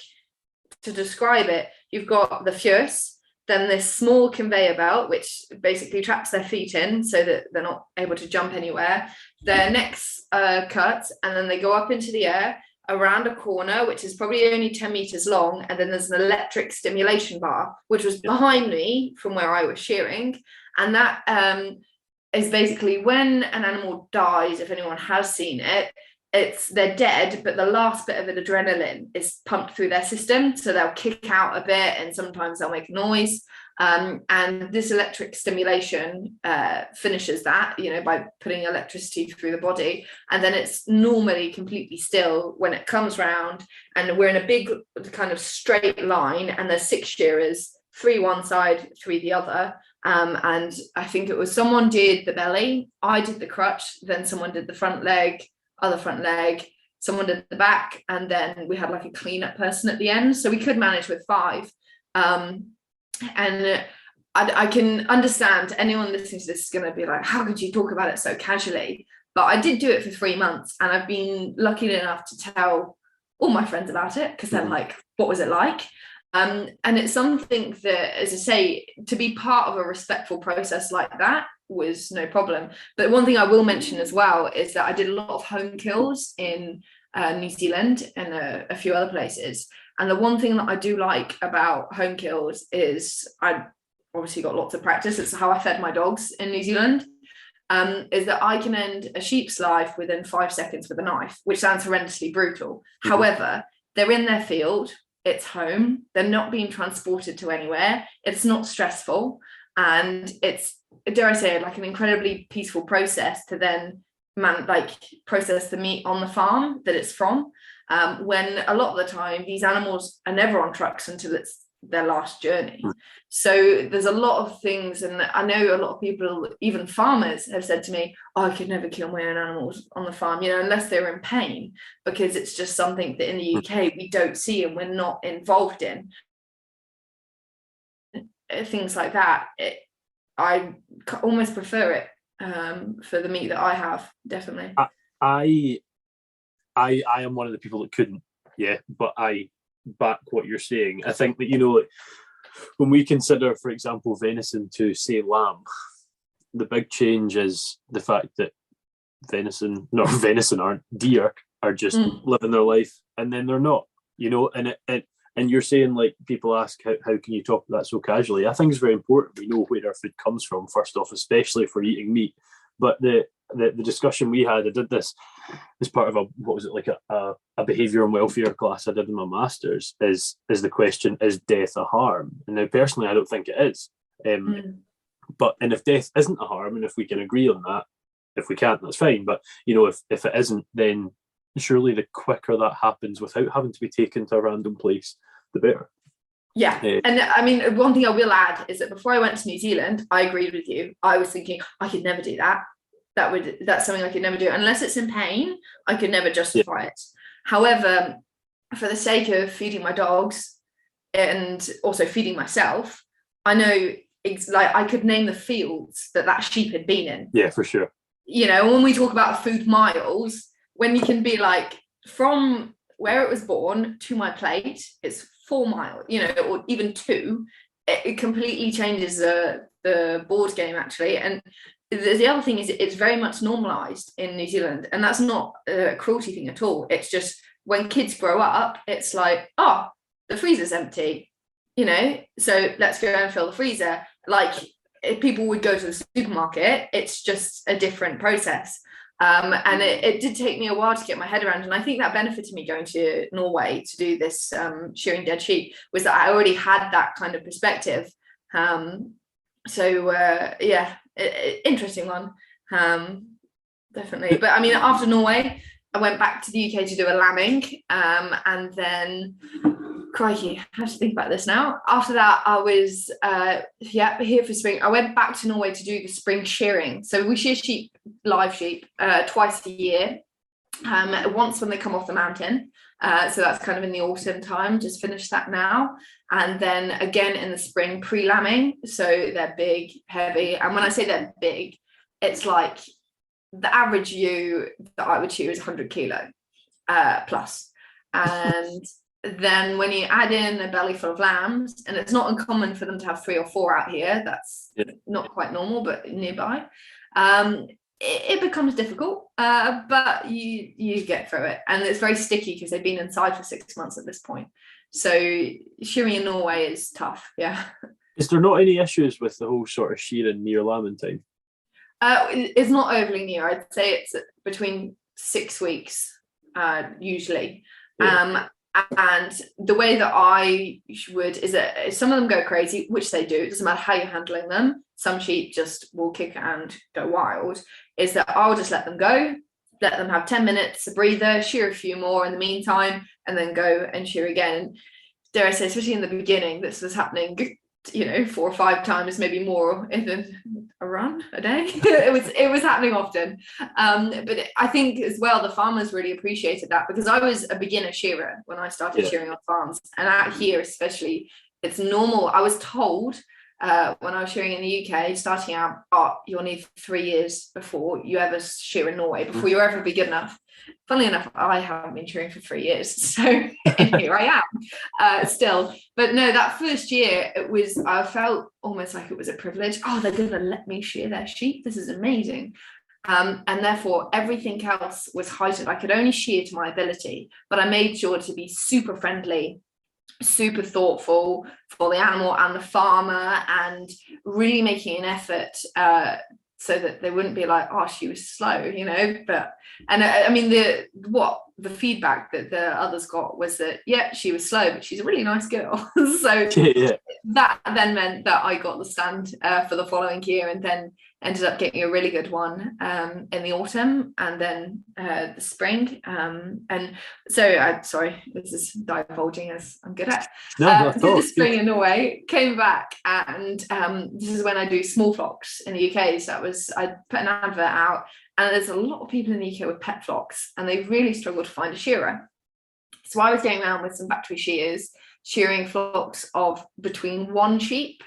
to describe it, you've got the fjøs, then this small conveyor belt, which basically traps their feet in so that they're not able to jump anywhere. Their necks cut, and then they go up into the air around a corner, which is probably only 10 meters long. And then there's an electric stimulation bar, which was behind me from where I was shearing. And that is basically when an animal dies, if anyone has seen it, they're dead, but the last bit of adrenaline is pumped through their system, so they'll kick out a bit, and sometimes they'll make noise. And this electric stimulation finishes that, by putting electricity through the body, and then it's normally completely still when it comes round, and we're in a big kind of straight line, and there's 6 shearers, 3 one side, 3 the other. And I think it was someone did the belly, I did the crutch, then someone did the front leg, other front leg, someone did the back, and then we had like a cleanup person at the end, so we could manage with 5. And I can understand anyone listening to this is going to be like, how could you talk about it so casually? But I did do it for 3 months, and I've been lucky enough to tell all my friends about it, because they're like, what was it like? And it's something that, as I say, to be part of a respectful process like that was no problem. But one thing I will mention as well is that I did a lot of home kills in New Zealand and a few other places. And the one thing that I do like about home kills is I obviously got lots of practice. It's how I fed my dogs in New Zealand, is that I can end a sheep's life within 5 seconds with a knife, which sounds horrendously brutal. However, they're in their field, it's home, they're not being transported to anywhere, it's not stressful, and it's, dare I say it, like an incredibly peaceful process to then process the meat on the farm that it's from, when a lot of the time these animals are never on trucks until it's their last journey. So there's a lot of things, and I know a lot of people, even farmers, have said to me, I could never kill my own animals on the farm, unless they're in pain, because it's just something that in the UK we don't see and we're not involved in. Things like that, I almost prefer it for the meat that I have, definitely. I am one of the people that couldn't, but I back what you're saying. I think that, when we consider, for example, venison to, say, lamb, the big change is the fact that deer are just living their life, and then they're not, and you're saying, like, people ask how can you talk about that so casually. I think it's very important we know where our food comes from, first off, especially if we're eating meat. But the discussion we had, I did this as part of a behaviour and welfare class I did in my master's, is the question, is death a harm? And now personally I don't think it is, but if death isn't a harm, and if we can agree on that, if we can't, that's fine, but if it isn't, then surely the quicker that happens without having to be taken to a random place, the better. And I mean, one thing I will add is that before I went to New Zealand, I agreed with you. I was thinking I could never do that. That's something I could never do unless it's in pain. I could never justify it. However, for the sake of feeding my dogs and also feeding myself, I know I could name the fields that sheep had been in. Yeah, for sure. When we talk about food miles, when you can be like, from where it was born to my plate, it's 4 miles, or even 2, it completely changes the board game, actually. And the other thing is, it's very much normalized in New Zealand, and that's not a cruelty thing at all. It's just when kids grow up, it's like, oh, the freezer's empty, so let's go and fill the freezer. Like, if people would go to the supermarket, it's just a different process. And it did take me a while to get my head around, and I think that benefited me going to Norway to do this shearing dead sheep, was that I already had that kind of perspective. Interesting one, definitely. But I mean, after Norway, I went back to the UK to do a lambing, and then, crikey, I have to think about this now. After that, I was here for spring. I went back to Norway to do the spring shearing. So we shear sheep, live sheep, twice a year. Once when they come off the mountain. So that's kind of in the autumn time, just finished that now. And then again in the spring, pre-lambing. So they're big, heavy. And when I say they're big, it's like the average ewe that I would shear is 100 kilo plus. And then when you add in a belly full of lambs, and it's not uncommon for them to have 3 or 4 out here, that's not quite normal, but nearby, it becomes difficult, but you get through it. And it's very sticky because they've been inside for 6 months at this point. So shearing in Norway is tough. Yeah. Is there not any issues with the whole sort of shearing near lambing time? It's not overly near. I'd say it's between 6 weeks, usually. Yeah. And the way that I would is that if some of them go crazy, which they do, it doesn't matter how you're handling them. Some sheep just will kick and go wild. Is that I'll just let them go, let them have 10 minutes, a breather, shear a few more in the meantime, and then go and shear again. Dare I say, especially in the beginning, this was happening, 4 or 5 times, maybe more in a run a day. it was happening often. But I think as well, the farmers really appreciated that, because I was a beginner shearer when I started shearing on farms, and out here especially, it's normal. I was told when I was shearing in the UK, starting out, you'll need 3 years before you ever shear in Norway, before you're ever good enough. Funnily enough, I haven't been shearing for 3 years, so here I am still. But no, that first year, I felt almost like it was a privilege. They're going to let me shear their sheep. This is amazing. And therefore, everything else was heightened. I could only shear to my ability, but I made sure to be super friendly, super thoughtful for the animal and the farmer, and really making an effort so that they wouldn't be like, she was slow, but I mean, the feedback that the others got was that she was slow, but she's a really nice girl. So that then meant that I got the stand for the following year, and then ended up getting a really good one in the autumn, and then the spring, and so sorry, this is divulging as I'm good at. Did the spring in Norway, came back, and this is when I do small flocks in the UK. So I put an advert out, and there's a lot of people in the UK with pet flocks, and they really struggle to find a shearer. So I was going around with some battery shears, shearing flocks of between 1 sheep,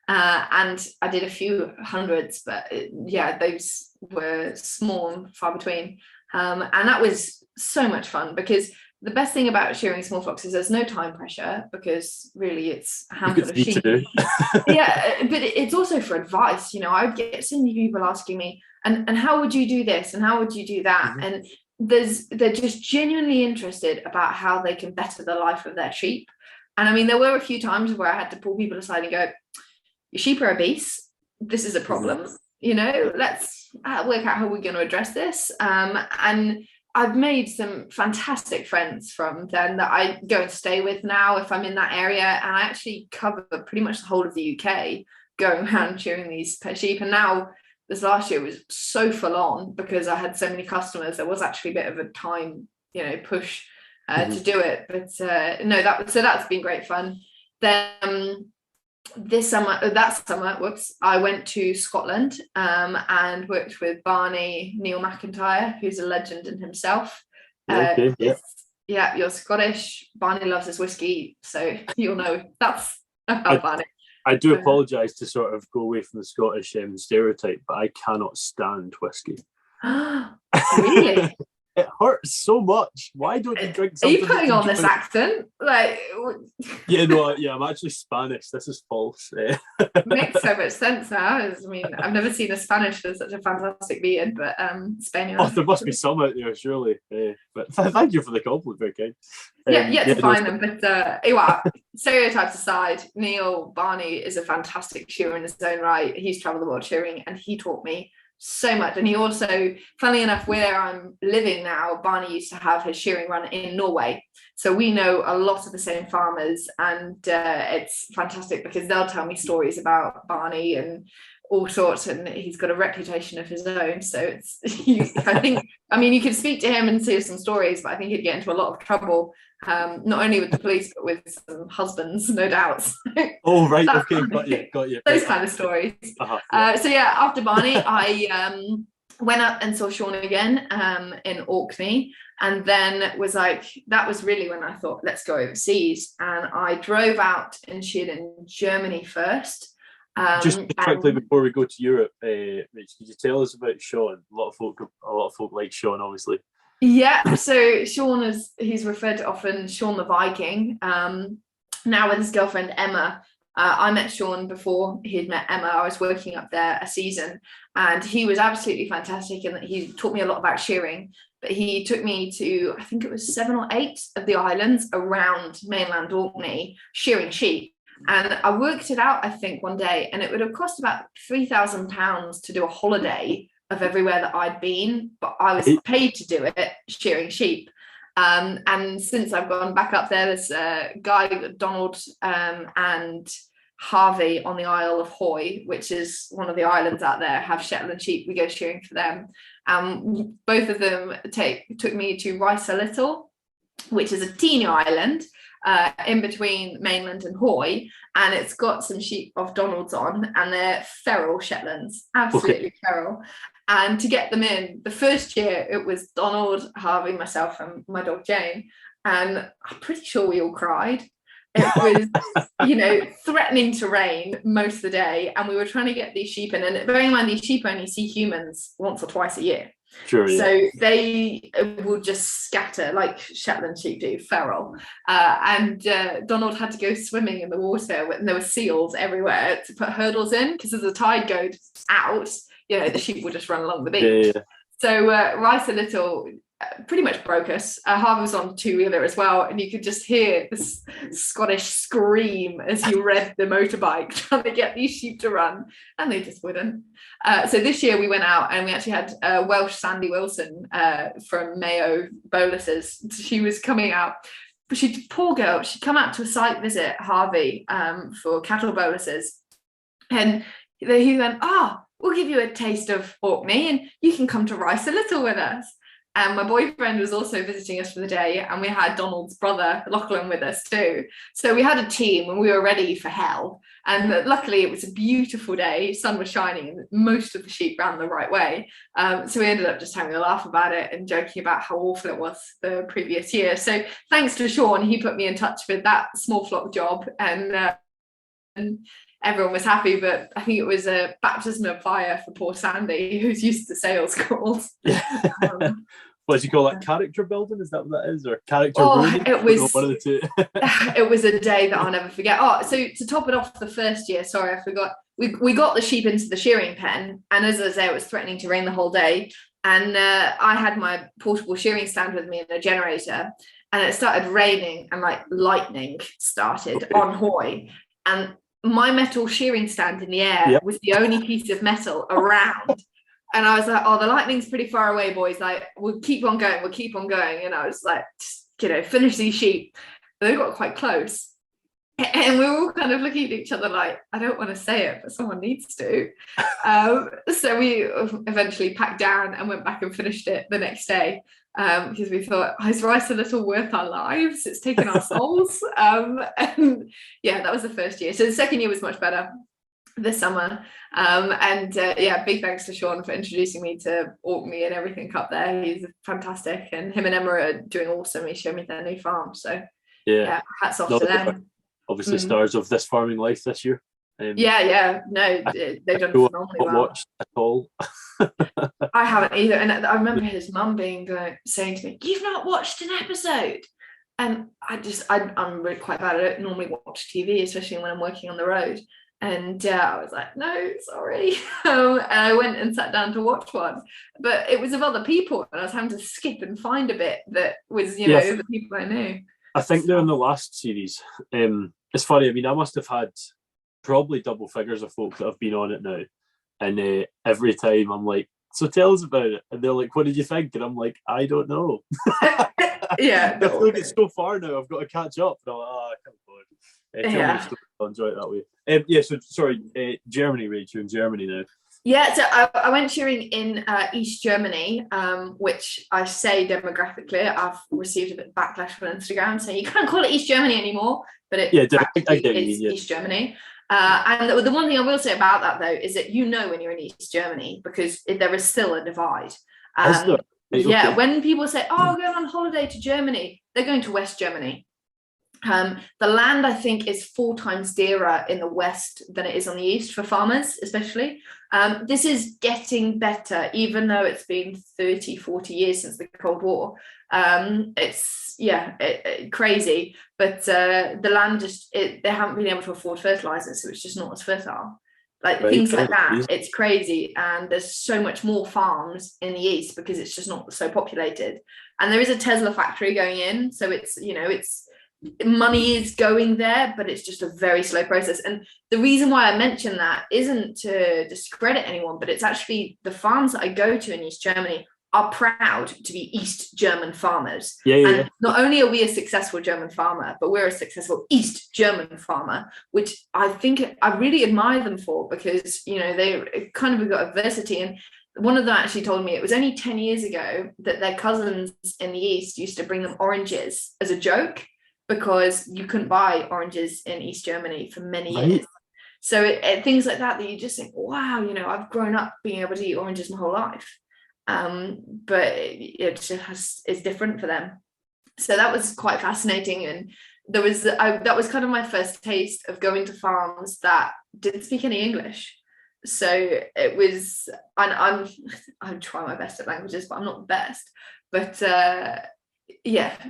and I did a few hundreds, but those were small and far between, and that was so much fun, because the best thing about shearing small flocks is there's no time pressure, because really it's a handful of sheep. But it's also for advice. I would get so many people asking me, and how would you do this, and how would you do that? And they're just genuinely interested about how they can better the life of their sheep. And I mean, there were a few times where I had to pull people aside and go, your sheep are obese, this is a problem, let's work out how we're going to address this. And I've made some fantastic friends from them that I go and stay with now if I'm in that area, and I actually cover pretty much the whole of the UK going around shearing these pet sheep. And now this last year was so full on, because I had so many customers, there was actually a bit of a time push to do it. But that's been great fun. Then that summer, I went to Scotland and worked with Barney Neil McIntyre, who's a legend in himself. You're Scottish. Barney loves his whiskey, so you'll know that's about Barney. I do apologise to sort of go away from the Scottish stereotype, but I cannot stand whiskey. Really? It hurts so much. Why don't you drink something? Are you putting on this accent? I'm actually Spanish. This is false. Makes so much sense now. I mean, I've never seen a Spanish with such a fantastic beard, but Spanish. There must be some out there, surely. But thank you for the compliment, very kind. To find them. But stereotypes aside, Neil Barney is a fantastic shearer in his own right. He's travelled the world shearing, and he taught me so much. And he also, funnily enough, where I'm living now, Barney used to have his shearing run in Norway, so we know a lot of the same farmers, and it's fantastic because they'll tell me stories about Barney and all sorts, and he's got a reputation of his own. So it's you could speak to him and see some stories, but I think he'd get into a lot of trouble, not only with the police but with some husbands, no doubt. Oh right, okay, got you. Those kind of stories. After Barney, I went up and saw Sean again in Orkney, and then was like, that was really when I thought, let's go overseas. And I drove out and sheared in Germany first. Just quickly before we go to Europe, Rach, could you tell us about Sean? A lot of folk like Sean, obviously. Yeah, so Sean he's referred to often Sean the Viking. Now with his girlfriend Emma. I met Sean before he'd met Emma. I was working up there a season, and he was absolutely fantastic, and he taught me a lot about shearing. But he took me to, I think it was 7 or 8 of the islands around mainland Orkney shearing sheep. And I worked it out, I think, one day, and it would have cost about £3,000 to do a holiday of everywhere that I'd been, but I was paid to do it shearing sheep. And since I've gone back up there, there's a guy, Donald and Harvey on the Isle of Hoy, which is one of the islands out there, have Shetland sheep. We go shearing for them. Both of them took me to Rice a Little, which is a teeny island in between mainland and Hoy, and it's got some sheep of Donald's on, and they're feral Shetlands, absolutely feral. And to get them in, the first year it was Donald, Harvey, myself, and my dog Jane, and I'm pretty sure we all cried. It was, threatening to rain most of the day, and we were trying to get these sheep in. And bearing in mind, these sheep only see humans once or twice a year. Sure, yeah. So they will just scatter like Shetland sheep do, feral. And Donald had to go swimming in the water, and there were seals everywhere to put hurdles in, because as the tide goes out, the sheep will just run along the beach. Yeah. So Rice a Little pretty much broke us. Harvey was on two-wheeler as well, and you could just hear this Scottish scream as he revved the motorbike trying to get these sheep to run, and they just wouldn't. So this year we went out, and we actually had Welsh Sandy Wilson from Mayo Boluses. She was coming out, but poor girl, she'd come out to a site visit, Harvey, for cattle boluses, and he went, we'll give you a taste of Orkney, and you can come to Rice a Little with us. And my boyfriend was also visiting us for the day, and we had Donald's brother, Lachlan, with us too. So we had a team, and we were ready for hell. And luckily, it was a beautiful day. Sun was shining, and most of the sheep ran the right way. So we ended up just having a laugh about it and joking about how awful it was the previous year. So thanks to Sean, he put me in touch with that small flock job, and everyone was happy. But I think it was a baptism of fire for poor Sandy, who's used to sales calls. What do you call that? Character building? Is that what that is? Or character building? It was one of the two. It was a day that I'll never forget. So to top it off, the first year, sorry, I forgot. We got the sheep into the shearing pen, and as I say, it was threatening to rain the whole day. And I had my portable shearing stand with me and a generator, and it started raining, and like lightning started on Hoy. And my metal shearing stand in the air was the only piece of metal around. And I was like, the lightning's pretty far away, boys. Like, we'll keep on going. And I was like, finish these sheep. But they got quite close. And we were all kind of looking at each other like, I don't want to say it, but someone needs to. So we eventually packed down and went back and finished it the next day. Because we thought, is Rice a Little worth our lives? It's taken our souls. And that was the first year. So the second year was much better this summer. Big thanks to Sean for introducing me to Orkney and everything up there. He's fantastic, and him and Emma are doing awesome. He showed me their new farm. So hats off to them. Obviously stars of This Farming Life this year. They've done phenomenally well. Watched at all. I haven't either, and I remember his mum saying to me, "You've not watched an episode," and I'm really quite bad at it. Normally watch TV, especially when I'm working on the road, and I was like, "No, sorry," and I went and sat down to watch one, but it was of other people, and I was having to skip and find a bit that was the people I knew. I think they're in the last series. It's funny. I mean, I must have had probably double figures of folk that have been on it now, and every time I'm like, "So tell us about it," and they're like, "What did you think?" And I'm like, "I don't know." I feel like it's so far now. I've got to catch up. And I'm like, I can't afford. I'll enjoy it that way. So sorry, Germany, Rach. You're in Germany now. Yeah, so I went shearing in East Germany, which I say demographically, I've received a bit of backlash from Instagram saying you can't call it East Germany anymore, but it is East Germany. And the one thing I will say about that, though, is that when you're in East Germany, because there is still a divide. When people say, "Oh, I'm going on holiday to Germany," they're going to West Germany. The land, I think, is 4 times dearer in the west than it is on the east for farmers, especially. This is getting better, even though it's been 30, 40 years since the Cold War. It's crazy, but the land they haven't been able to afford fertilizer, so it's just not as fertile. Like things like that, it's crazy. And there's so much more farms in the east because it's just not so populated. And there is a Tesla factory going in, so it's money is going there, but it's just a very slow process. And the reason why I mention that isn't to discredit anyone, but it's actually the farms that I go to in East Germany are proud to be East German farmers. And not only are we a successful German farmer, but we're a successful East German farmer, which I think I really admire them for, because, they kind of got adversity. And one of them actually told me it was only 10 years ago that their cousins in the East used to bring them oranges as a joke, because you couldn't buy oranges in East Germany for many years. So things like that you just think, wow, I've grown up being able to eat oranges my whole life. But it's different for them. So that was quite fascinating. And that was kind of my first taste of going to farms that didn't speak any English. So it was, and I'm trying my best at languages, but I'm not the best. But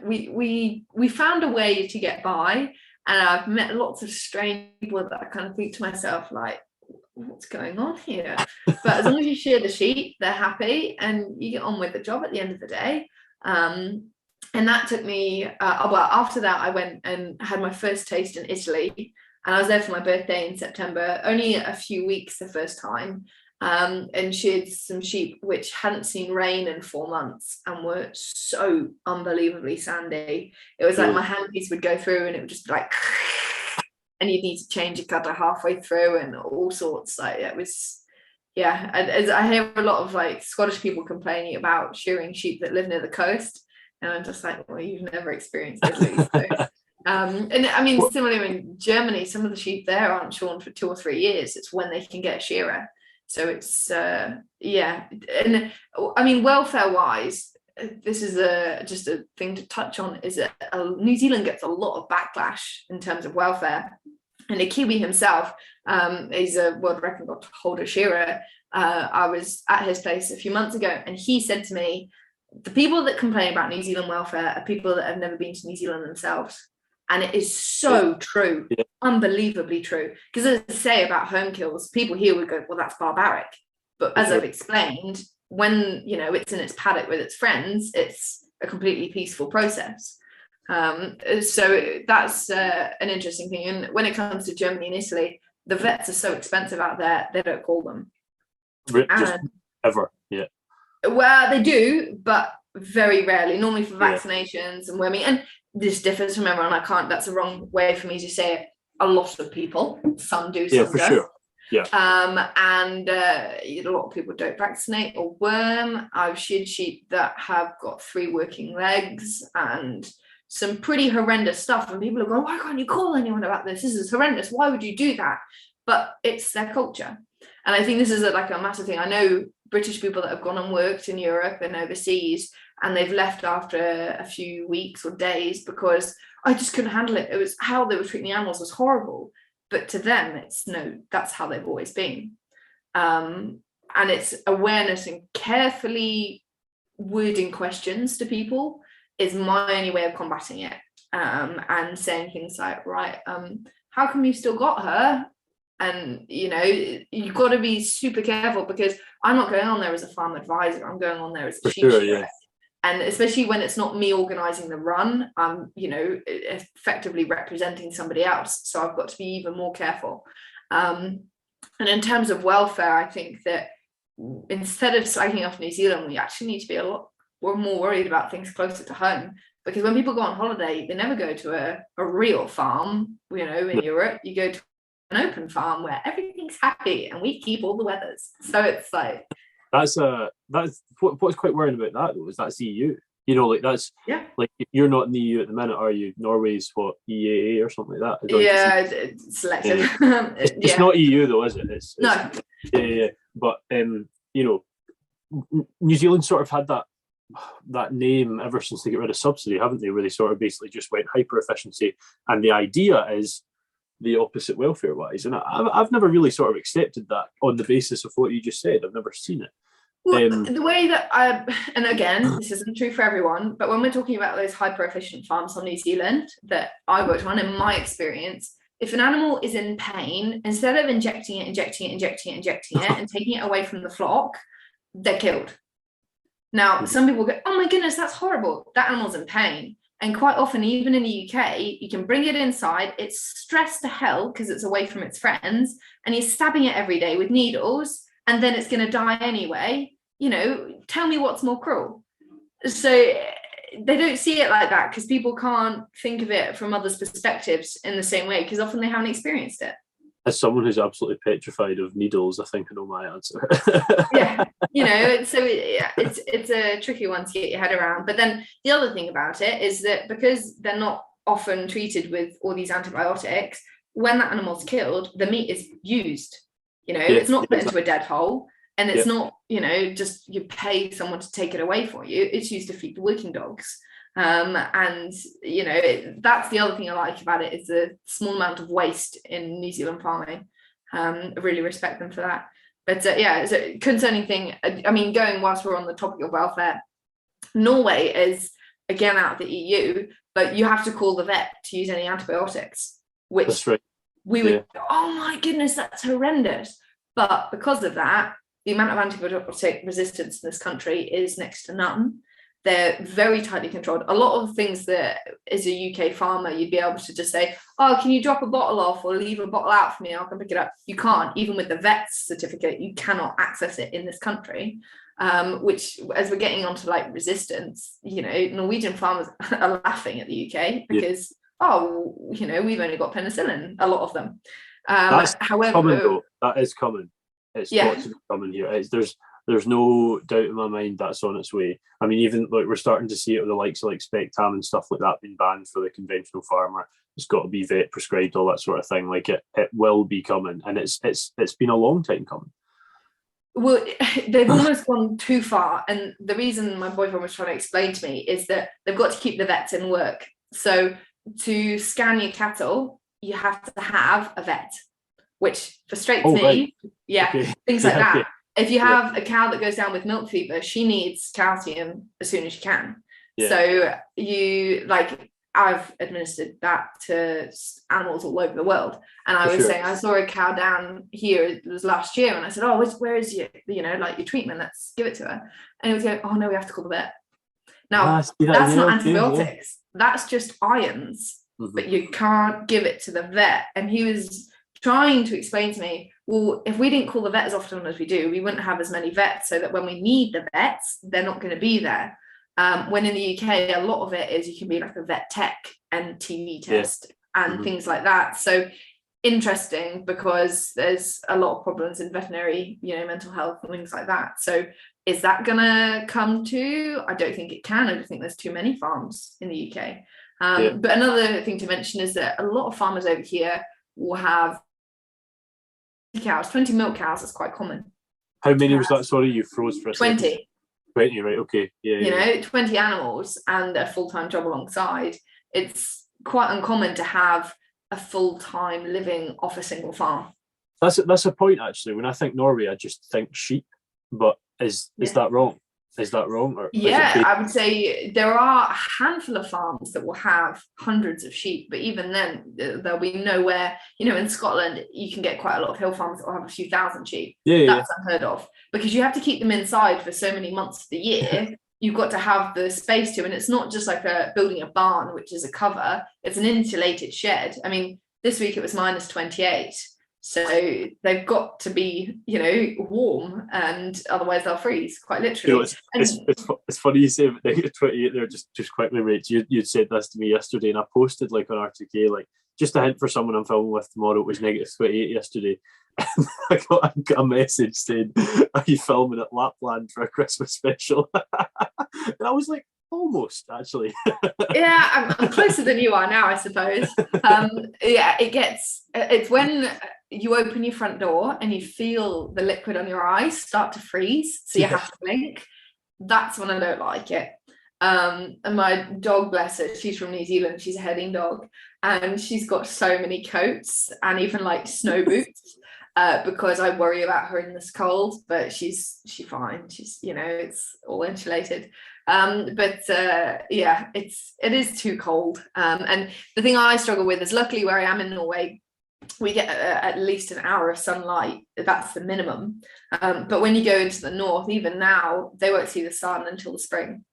we found a way to get by, and I've met lots of strange people that I kind of think to myself, like, what's going on here? But as long as you share the sheep, they're happy, and you get on with the job at the end of the day. And that took me after that I went and had my first taste in Italy, and I was there for my birthday in September, only a few weeks the first time. And sheared some sheep which hadn't seen rain in 4 months and were so unbelievably sandy. It was like my handpiece would go through and it would just be like, and you'd need to change a cutter halfway through and all sorts. Like it was, as I hear a lot of like Scottish people complaining about shearing sheep that live near the coast, and I'm just like, well, you've never experienced Italy. So. And I mean, similarly in Germany, some of the sheep there aren't shorn for 2 or 3 years. It's when they can get a shearer. So it's and I mean, welfare wise, this is just a thing to touch on, is that New Zealand gets a lot of backlash in terms of welfare. And a Kiwi himself, he's a world record holder shearer. I was at his place a few months ago, and he said to me, the people that complain about New Zealand welfare are people that have never been to New Zealand themselves. And it is so true, unbelievably true. Because as I say about home kills, people here would go, well, that's barbaric. But as I've explained, when, it's in its paddock with its friends, it's a completely peaceful process. So that's an interesting thing. And when it comes to Germany and Italy, the vets are so expensive out there, they don't call them. Just ever, Well, they do, but very rarely, normally for vaccinations and worming. And this differs from everyone. That's a wrong way for me to say it. A lot of people, some do, some for don't. Sure. And a lot of people don't vaccinate or worm. I've sheared sheep that have got 3 working legs and some pretty horrendous stuff. And people are going, why can't you call anyone about this? This is horrendous. Why would you do that? But it's their culture. And I think this is a massive thing. I know British people that have gone and worked in Europe and overseas, and they've left after a few weeks or days because I just couldn't handle it. It was how they were treating the animals was horrible. But to them, that's how they've always been. And it's awareness and carefully wording questions to people is my only way of combating it. And saying things like, right, how come you still got her? And, you've got to be super careful, because I'm not going on there as a farm advisor. I'm going on there as a sheep shearer. And especially when it's not me organising the run, I'm, effectively representing somebody else. So I've got to be even more careful. And in terms of welfare, I think that instead of slagging off New Zealand, we actually need to be we're more worried about things closer to home. Because when people go on holiday, they never go to a real farm, in Europe. You go to an open farm where everything's happy and we keep all the weathers. So it's like... That's what's quite worrying about that, though, is that's EU. That's like, you're not in the EU at the minute, are you? Norway's what, EAA or something like that? It's selected. It's not EU though, is it? It's no. But New Zealand sort of had that that name ever since they get rid of subsidy, haven't they? Where they sort of basically just went hyper efficiency, and the idea is the opposite welfare wise. And I've never really sort of accepted that on the basis of what you just said. I've never seen it. Well, the way that and again, this isn't true for everyone, but when we're talking about those hyper efficient farms on New Zealand that I worked on, in my experience, if an animal is in pain, instead of injecting it and taking it away from the flock, they're killed. Now, some people go, oh my goodness, that's horrible. That animal's in pain. And quite often, even in the UK, you can bring it inside. It's stressed to hell because it's away from its friends, and you're stabbing it every day with needles, and then it's going to die anyway. You know, tell me what's more cruel. So they don't see it like that because people can't think of it from others' perspectives in the same way, because often they haven't experienced it. As someone who's absolutely petrified of needles, I think I know my answer. Yeah, you know, so it's a tricky one to get your head around. But then the other thing about it is that because they're not often treated with all these antibiotics, when that animal's killed, the meat is used. You know, it's not put into a dead hole, and it's not, you know, just you pay someone to take it away for you. It's used to feed the working dogs. And you know, that's the other thing I like about it, is the small amount of waste in New Zealand farming. I really respect them for that. But yeah, it's a concerning thing. I mean, going whilst we're on the topic of welfare, Norway is again out of the EU, but you have to call the vet to use any antibiotics, which that's right. We would, oh my goodness, that's horrendous. But because of that, the amount of antibiotic resistance in this country is next to none. They're very tightly controlled. A lot of things that as a UK farmer, you'd be able to just say, oh, can you drop a bottle off or leave a bottle out for me? I'll come pick it up. You can't. Even with the vet's certificate, you cannot access it in this country. Which, as we're getting onto like resistance, you know, Norwegian farmers are laughing at the UK because, oh, you know, we've only got penicillin, a lot of them. However, common, though. That is common. It's got to be common here. There's no doubt in my mind that's on its way. I mean, even like we're starting to see it with the likes of like Spectam and stuff like that being banned for the conventional farmer. It's got to be vet prescribed, all that sort of thing. Like it will be coming, and it's been a long time coming. Well, they've almost gone too far, and the reason my boyfriend was trying to explain to me is that they've got to keep the vets in work. So to scan your cattle, you have to have a vet, which frustrates me. Right. Yeah, okay. Things like that. Okay. If you have a cow that goes down with milk fever, she needs calcium as soon as she can. Yeah. So you like, I've administered that to animals all over the world. And I was saying, I saw a cow down here, it was last year, and I said, oh, where is your, you know, like your treatment? Let's give it to her. And he was going, oh no, we have to call the vet. Now, that's not antibiotics. That's just irons, but you can't give it to the vet. And he was trying to explain to me, well, if we didn't call the vet as often as we do, we wouldn't have as many vets, so that when we need the vets, they're not going to be there. When in the UK, a lot of it is you can be like a vet tech and TV test and things like that. So interesting, because there's a lot of problems in veterinary, you know, mental health and things like that. So is that going to come to? I don't think it can. I don't think there's too many farms in the UK. But another thing to mention is that a lot of farmers over here will have cows, 20 milk cows. Is quite common. How many was that? Sorry, you froze for a 20. second. 20, right? Okay. Yeah. You know, 20 animals and a full-time job alongside. It's quite uncommon to have a full-time living off a single farm. That's a point, actually. When I think Norway, I just think sheep. But is that wrong? Is that wrong? Or I would say there are a handful of farms that will have hundreds of sheep, but even then there'll be nowhere, you know, in Scotland you can get quite a lot of hill farms that will have a few thousand sheep. That's unheard of, because you have to keep them inside for so many months of the year. You've got to have the space to, and it's not just like building a barn, which is a cover, it's an insulated shed. I mean, this week it was -28. So they've got to be, you know, warm, and otherwise they'll freeze, quite literally. You know, it's funny you say negative 28 there, just quickly, Rach. You'd said this to me yesterday, and I posted like on R2K, like, just a hint for someone I'm filming with tomorrow, it was -28 yesterday. And I got a message saying, are you filming at Lapland for a Christmas special? And I was like, almost, actually. Yeah, I'm closer than you are now, I suppose. It's when you open your front door and you feel the liquid on your eyes start to freeze, so you have to blink. That's when I don't like it. And my dog, bless her, she's from New Zealand, she's a heading dog, and she's got so many coats and even like snow boots, because I worry about her in this cold, but she's fine. She's, it's all insulated. But yeah, it is too cold. And the thing I struggle with is, luckily where I am in Norway, we get at least an hour of sunlight. That's the minimum. But when you go into the north, even now, they won't see the sun until the spring.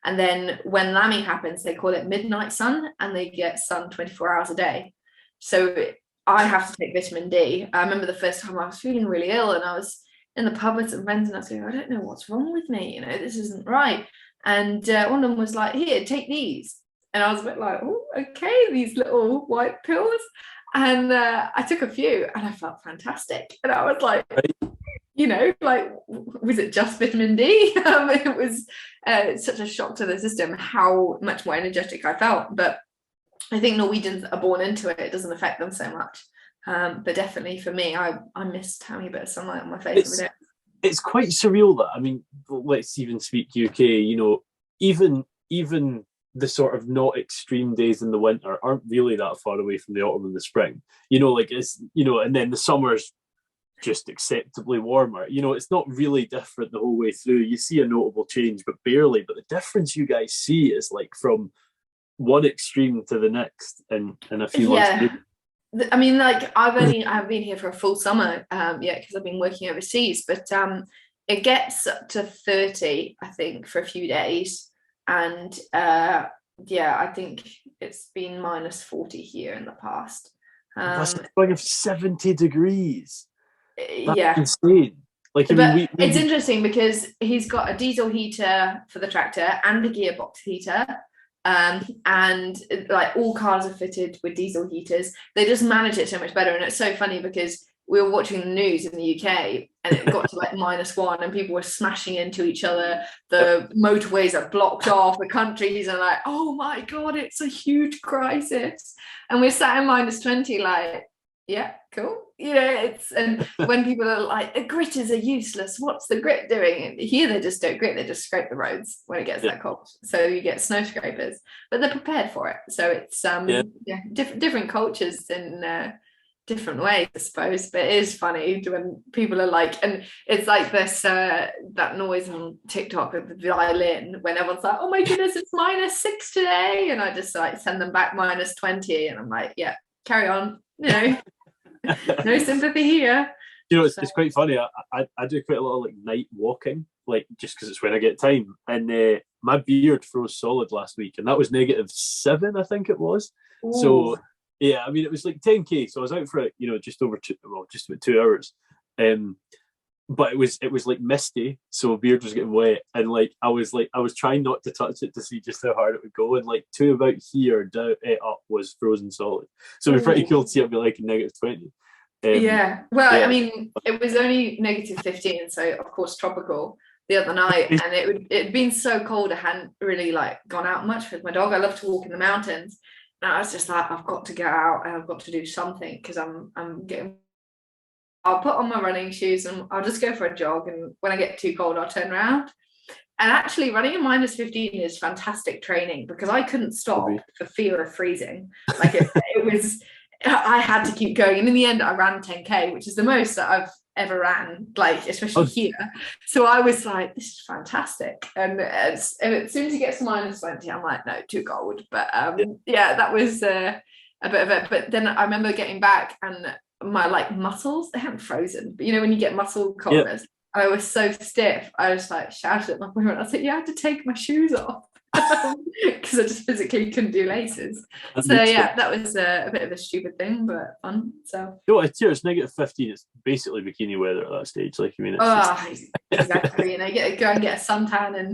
And then when lambing happens, they call it midnight sun, and they get sun 24 hours a day. So I have to take vitamin D. I remember the first time I was feeling really ill, and I was in the pub with some friends, and I was going, I don't know what's wrong with me. This isn't right. And one of them was like, here, take these. And I was a bit like, oh, okay, these little white pills. And I took a few, and I felt fantastic. And I was like, like, was it just vitamin D? It was such a shock to the system how much more energetic I felt. But I think Norwegians are born into it. It doesn't affect them so much. But definitely for me, I missed having a bit of sunlight on my face every day. It's quite surreal that, I mean, let's even speak UK, even the sort of not extreme days in the winter aren't really that far away from the autumn and the spring. And then the summer's just acceptably warmer. It's not really different the whole way through. You see a notable change, but barely. But the difference you guys see is like from one extreme to the next in a few months. I mean, like, I've been here for a full summer, because I've been working overseas, but it gets up to 30, I think, for a few days. And I think it's been minus 40 here in the past. That's a swing of 70 degrees. That's insane. It's interesting because he's got a diesel heater for the tractor and a gearbox heater, and like all cars are fitted with diesel heaters. They just manage it so much better. And it's so funny because we were watching the news in the UK, and it got to like -1, and people were smashing into each other. The motorways are blocked off, the countries are like, oh my god, it's a huge crisis. And we're sat in -20 like, yeah, cool. And when people are like, the gritters are useless, what's the grit doing? And here they just don't grit, they just scrape the roads when it gets that cold. So you get snow scrapers, but they're prepared for it. So it's different cultures in different ways, I suppose. But it is funny when people are like, and it's like this that noise on TikTok of the violin when everyone's like, oh my goodness, it's -6 today, and I just like send them back -20, and I'm like, yeah, carry on. No sympathy here. It's quite funny. I do quite a lot of like night walking, like just because it's when I get time. And my beard froze solid last week, and that was -7, I think it was. Ooh. So yeah, I mean, it was like 10k. So I was out for it, just about 2 hours. But it was like misty, so beard was getting wet, and like I was trying not to touch it to see just how hard it would go, and like to about here down up was frozen solid. So it'd be pretty cool to see it be like in -20. I mean, it was only -15, so of course tropical the other night, and it'd been so cold I hadn't really like gone out much with my dog. I love to walk in the mountains, and I was just like, I've got to get out and I've got to do something because I'm getting. I'll put on my running shoes and I'll just go for a jog, and when I get too cold I'll turn around. And actually running in -15 is fantastic training because I couldn't stop for fear of freezing. Like it was, I had to keep going, and in the end I ran 10k, which is the most that I've ever ran, like especially here. So I was like, this is fantastic. And as soon as it gets to -20, I'm like, no, too cold. But that was a bit of it. But then I remember getting back, and my like muscles, they hadn't frozen, but when you get muscle coldness, I was so stiff. I was like shouted at my boyfriend. I was like, you had to take my shoes off because I just physically couldn't do laces. That was a bit of a stupid thing, but fun. So it's -15. It's basically bikini weather at that stage. Like, I mean, it's exactly. Go and get a suntan and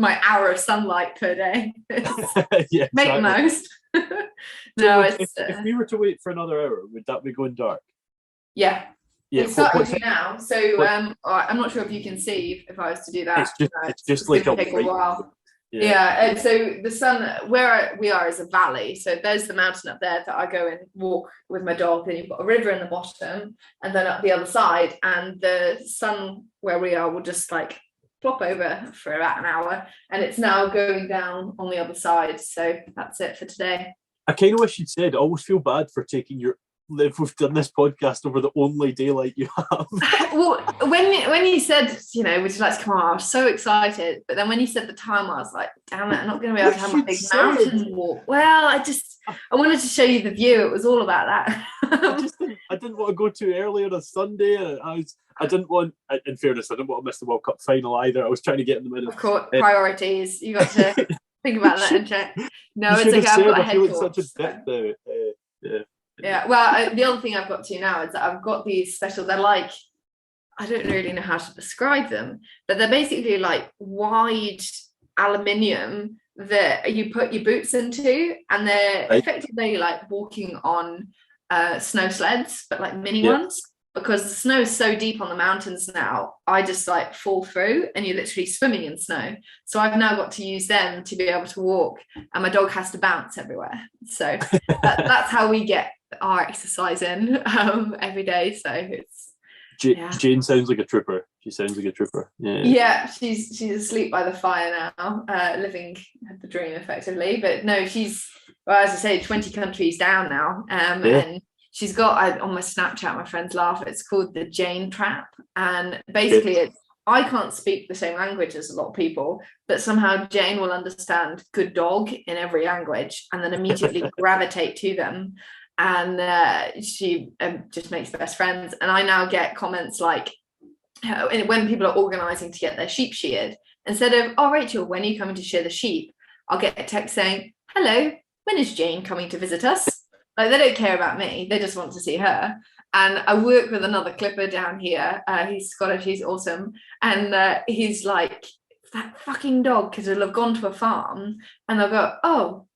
my hour of sunlight per day. Make the most. No, if we were to wait for another hour, would that be going dark? Yeah. It's starting to now. So I'm not sure if you can see if I was to do that. It's just like take a while. And so the sun where we are is a valley. So there's the mountain up there that I go and walk with my dog. Then you've got a river in the bottom, and then up the other side. And the sun where we are will just like flop over for about an hour, and it's now going down on the other side. So that's it for today. I kind of wish you'd said, I always feel bad for taking your we've done this podcast over the only daylight you have. Well, when you said, you know, would you like to come on, I was so excited. But then when you said the time, I was like, damn it, I'm not going to be able to have my big mountain walk. Well, I wanted to show you the view. It was all about that. I didn't want to go too early on a Sunday. I didn't want, in fairness, I didn't want to miss the World Cup final either. I was trying to get in the middle. Of course, priorities. You got to think about that and check. No, it's okay. I've got a head torch. Yeah, well, the other thing I've got to now is that I've got these special, they're like, I don't really know how to describe them, but they're basically like wide aluminium that you put your boots into, and they're effectively like walking on snow sleds, but like mini ones, because the snow is so deep on the mountains now. I just like fall through and you're literally swimming in snow. So I've now got to use them to be able to walk, and my dog has to bounce everywhere. So that's how we get our exercise in every day. So it's Jane sounds like a trooper. She sounds like a trooper. Yeah, she's asleep by the fire now, living the dream effectively. But no, she's, well, as I say, 20 countries down now, and she's got, on my Snapchat, my friends laugh, it's called the Jane Trap, and basically I can't speak the same language as a lot of people, but somehow Jane will understand good dog in every language and then immediately gravitate to them. And she just makes best friends. And I now get comments like, when people are organising to get their sheep sheared, instead of, oh, Rachel, when are you coming to shear the sheep? I'll get a text saying, hello, when is Jane coming to visit us? Like, they don't care about me. They just want to see her. And I work with another clipper down here. He's Scottish. He's awesome. And he's like, that fucking dog, because he'll have gone to a farm and they'll go, oh,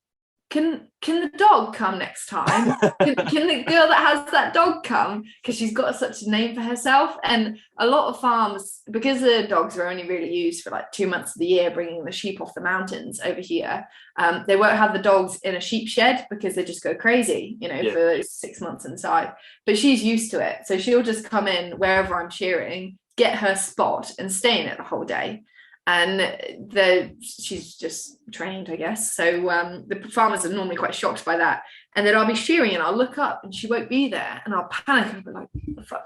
can the dog come next time? Can the girl that has that dog come? Because she's got such a name for herself. And a lot of farms, because the dogs are only really used for like 2 months of the year, bringing the sheep off the mountains over here, they won't have the dogs in a sheep shed because they just go crazy, you know, for those 6 months inside. But she's used to it. So she'll just come in wherever I'm shearing, get her spot and stay in it the whole day. And she's just trained, I guess. So the farmers are normally quite shocked by that. And then I'll be shearing and I'll look up and she won't be there. And I'll panic and be like,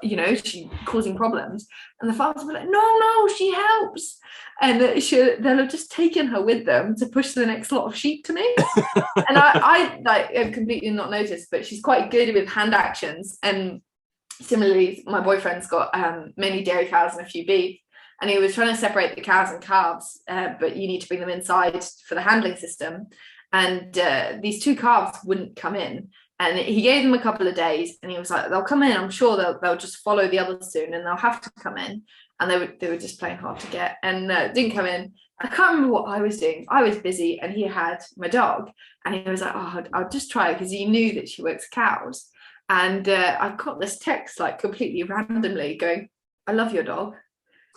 you know, she's causing problems. And the farmers will be like, no, she helps. And they'll have just taken her with them to push the next lot of sheep to me. And I have completely not noticed, but she's quite good with hand actions. And similarly, my boyfriend's got many dairy cows and a few beef. And he was trying to separate the cows and calves, but you need to bring them inside for the handling system. And these 2 calves wouldn't come in. And he gave them a couple of days and he was like, they'll come in. I'm sure they'll just follow the others soon and they'll have to come in. And they were just playing hard to get and didn't come in. I can't remember what I was doing. I was busy and he had my dog. And he was like, oh, I'll just try, because he knew that she works cows. And I got this text like completely randomly going, I love your dog.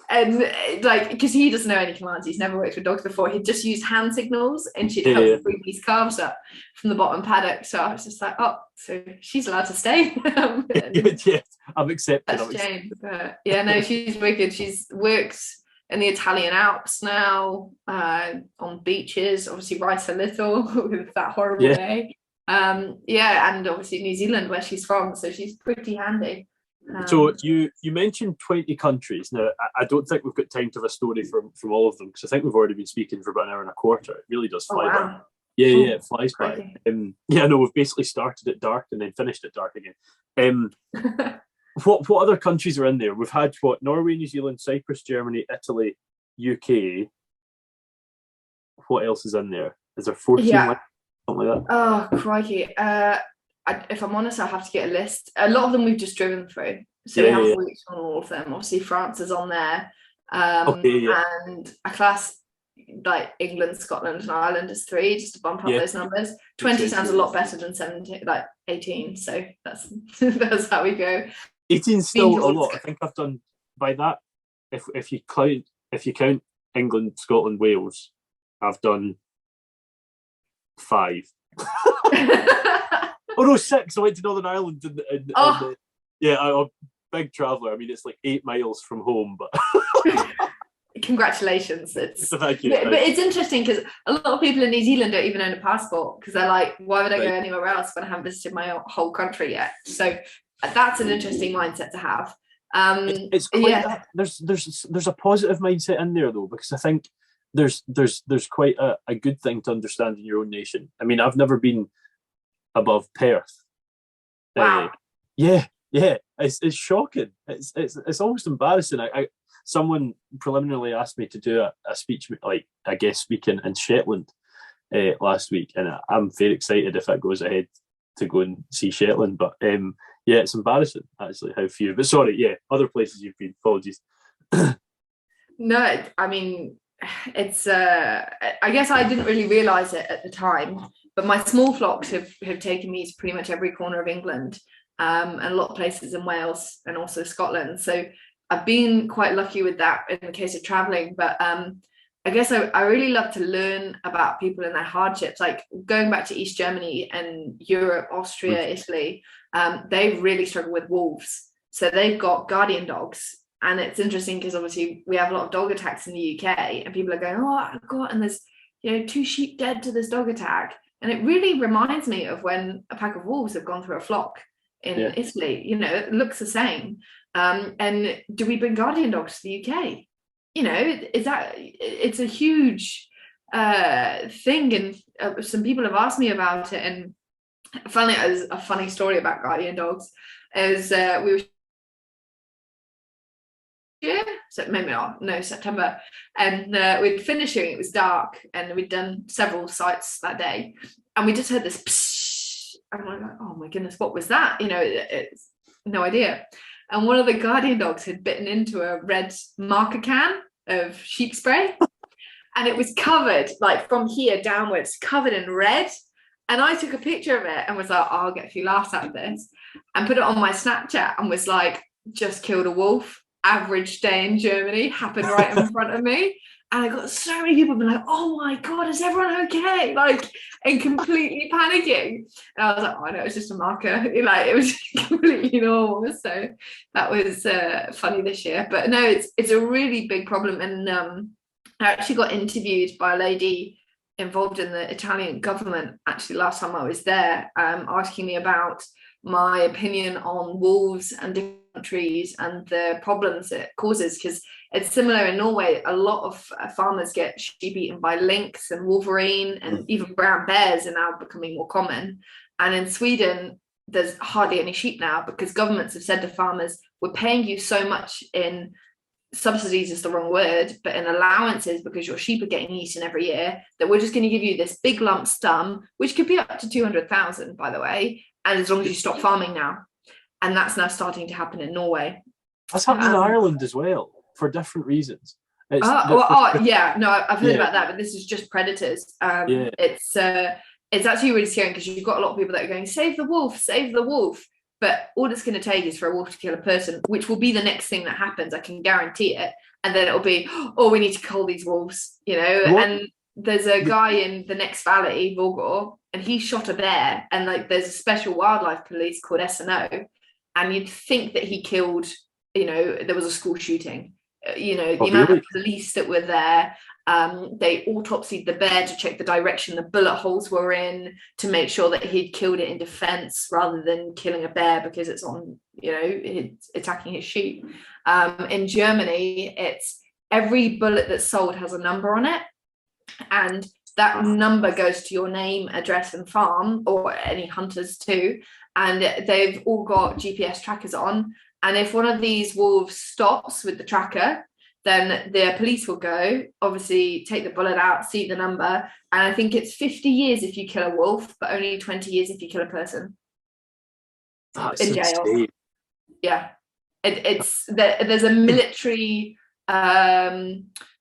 And like, because he doesn't know any commands, he's never worked with dogs before, he'd just used hand signals and she'd help bring these calves up from the bottom paddock. So I was just like, oh, so she's allowed to stay. Yeah, I've accepted. That's Jane. But yeah, no, she's wicked. She's worked in the Italian Alps now, on beaches, obviously rice a little with that horrible day. And obviously New Zealand, where she's from, so she's pretty handy. So you mentioned 20 countries. Now, I don't think we've got time to have a story from all of them, because I think we've already been speaking for about an hour and a quarter. It really does fly by. Yeah, it flies by. No, we've basically started at dark and then finished at dark again. What other countries are in there? We've had Norway, New Zealand, Cyprus, Germany, Italy, UK. What else is in there? Is there 14? Something like that? Oh, crikey. If I'm honest, I have to get a list. A lot of them we've just driven through, so we haven't worked on all of them. Obviously, France is on there, and I class like England, Scotland, and Ireland as 3, just to bump up those numbers. 20 sounds a lot better than 17, like 18. So that's how we go. 18 is still a lot. I think I've done by that. If you count England, Scotland, Wales, I've done 5. Oh no, 6. I went to Northern Ireland I'm a big traveller. I mean, it's like 8 miles from home, but congratulations. Thank you. But it's interesting because a lot of people in New Zealand don't even own a passport because they're like, why would I go anywhere else when I haven't visited my whole country yet? So that's an interesting mindset to have. It's quite there's a positive mindset in there though, because I think there's quite a good thing to understand in your own nation. I mean, I've never been above Perth. Wow. Yeah, it's shocking. It's almost embarrassing. Someone preliminarily asked me to do a speech, like a guest speaking in Shetland last week, and I'm very excited if it goes ahead to go and see Shetland. But yeah, it's embarrassing actually how few. But sorry, yeah, other places you've been. Apologies. No, I mean, it's. I guess I didn't really realise it at the time, but my small flocks have taken me to pretty much every corner of England, and a lot of places in Wales and also Scotland. So I've been quite lucky with that in the case of traveling. But I guess I really love to learn about people and their hardships. Like going back to East Germany and Europe, Austria, Italy, they really struggle with wolves. So they've got guardian dogs. And it's interesting because obviously we have a lot of dog attacks in the UK, and people are going, oh, I've got, and there's 2 sheep dead to this dog attack. And it really reminds me of when a pack of wolves have gone through a flock in Italy. It looks the same. And do we bring guardian dogs to the UK? It's a huge thing, and some people have asked me about it. And finally, it was a funny story about guardian dogs. Is we were September, and we'd finished shooting. It was dark, and we'd done several sites that day, and we just heard this psh, and we're like, oh my goodness, what was that? It's no idea. And one of the guardian dogs had bitten into a red marker can of sheep spray, and it was covered, like from here downwards, covered in red. And I took a picture of it and was like, oh, I'll get a few laughs out of this, and put it on my Snapchat and was like, just killed a wolf. Average day in Germany happened right in front of me. And I got so many people being like, oh my God, is everyone okay? Like, and completely panicking. And I was like, oh no, it's just a marker. Like, it was completely normal. So that was funny this year. But no, it's a really big problem. And I actually got interviewed by a lady involved in the Italian government, actually, last time I was there, asking me about my opinion on wolves and different countries and the problems it causes, because it's similar in Norway. A lot of farmers get sheep eaten by lynx and wolverine, and even brown bears are now becoming more common. And in Sweden, there's hardly any sheep now because governments have said to farmers, we're paying you so much in subsidies is the wrong word, but in allowances, because your sheep are getting eaten every year, that we're just going to give you this big lump sum, which could be up to 200,000, by the way, and as long as you stop farming now. And that's now starting to happen in Norway. That's happening in Ireland as well, for different reasons. I've heard about that, but this is just predators. It's actually really scary because you've got a lot of people that are going, save the wolf, save the wolf. But all it's going to take is for a wolf to kill a person, which will be the next thing that happens. I can guarantee it. And then it'll be, oh, we need to cull these wolves, And there's a guy in the next valley, Vågå, and he shot a bear. And like, there's a special wildlife police called S&O. And you'd think that he killed, there was a school shooting. The amount of police that were there. They autopsied the bear to check the direction the bullet holes were in, to make sure that he'd killed it in defense rather than killing a bear because it's on, it's attacking his sheep. In Germany, it's every bullet that's sold has a number on it, and that number goes to your name, address, and farm, or any hunters too. And they've all got GPS trackers on. And if one of these wolves stops with the tracker, then the police will go, obviously take the bullet out, see the number. And I think it's 50 years if you kill a wolf, but only 20 years if you kill a person. That's in jail. insane. Yeah. There's a military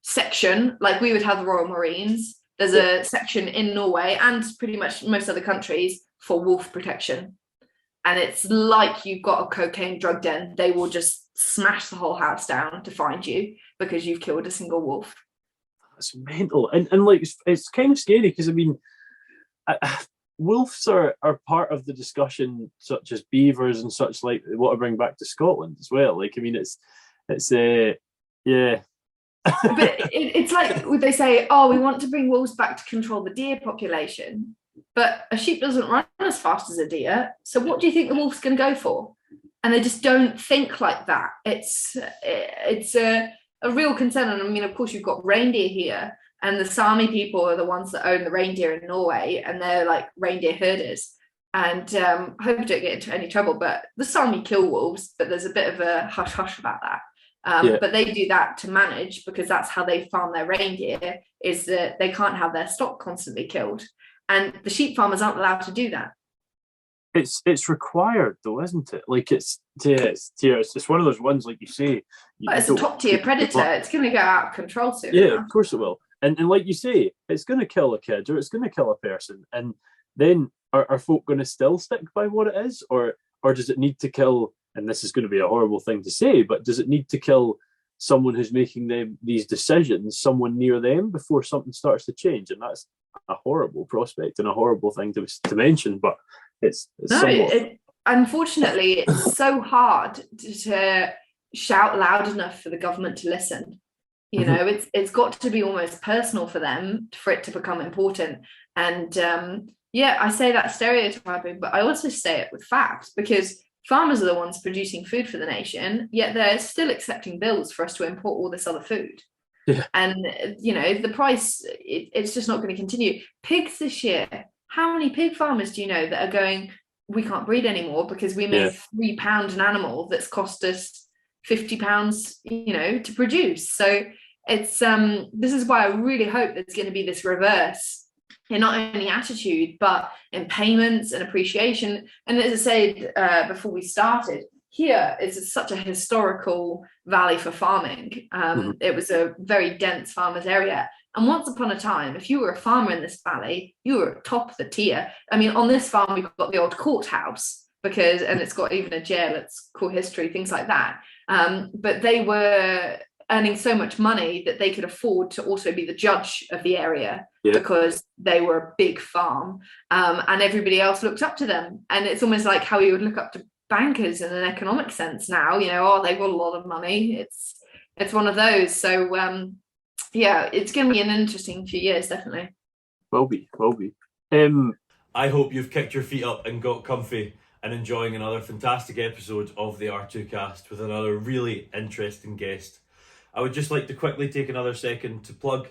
section, like we would have the Royal Marines. There's a section in Norway and pretty much most other countries for wolf protection. And it's like you've got a cocaine drug den. They will just smash the whole house down to find you because you've killed a single wolf. That's mental. And like, it's kind of scary because, I mean, wolves are part of the discussion, such as beavers and such, like what I bring back to Scotland as well. Like, I mean, it's But it's like they say, oh, we want to bring wolves back to control the deer population, but a sheep doesn't run as fast as a deer. So what do you think the wolf's going to go for? And they just don't think like that. It's a real concern. And I mean, of course, you've got reindeer here, and the Sami people are the ones that own the reindeer in Norway, and they're like reindeer herders. And I hope I don't get into any trouble, but the Sami kill wolves, but there's a bit of a hush hush about that. But they do that to manage, because that's how they farm their reindeer, is that they can't have their stock constantly killed. And the sheep farmers aren't allowed to do that. It's required though, isn't it? Like it's one of those ones, like you say. It's a top tier predator. It's going to go out of control soon. Yeah, enough. Of course it will. And like you say, it's going to kill a kid, or it's going to kill a person. And then are folk going to still stick by what it is, or does it need to kill? And this is going to be a horrible thing to say, but does it need to kill someone who's making these decisions, someone near them, before something starts to change? And that's a horrible prospect and a horrible thing to mention, but it's unfortunately, it's so hard to shout loud enough for the government to listen. You know, it's got to be almost personal for them for it to become important. And I say that stereotyping, but I also say it with facts, because farmers are the ones producing food for the nation, yet they're still accepting bills for us to import all this other food. Yeah. And, you know, the price, it's just not going to continue. Pigs this year, how many pig farmers do you know that are going, we can't breed anymore because we make £3 an animal that's cost us £50, you know, to produce. So it's, this is why I really hope there's going to be this reverse in not only attitude, but in payments and appreciation. And as I said before we started, here is such a historical valley for farming. It was a very dense farmers area. And once upon a time, if you were a farmer in this valley, you were top of the tier. I mean, on this farm, we've got the old courthouse, and it's got even a jail, it's cool history, things like that. But they were earning so much money that they could afford to also be the judge of the area, because they were a big farm, and everybody else looked up to them. And it's almost like how you would look up to bankers in an economic sense now, you know, they've got a lot of money. It's one of those. So it's going to be an interesting few years, definitely. Will be. I hope you've kicked your feet up and got comfy and enjoying another fantastic episode of the R2Kast with another really interesting guest. I would just like to quickly take another second to plug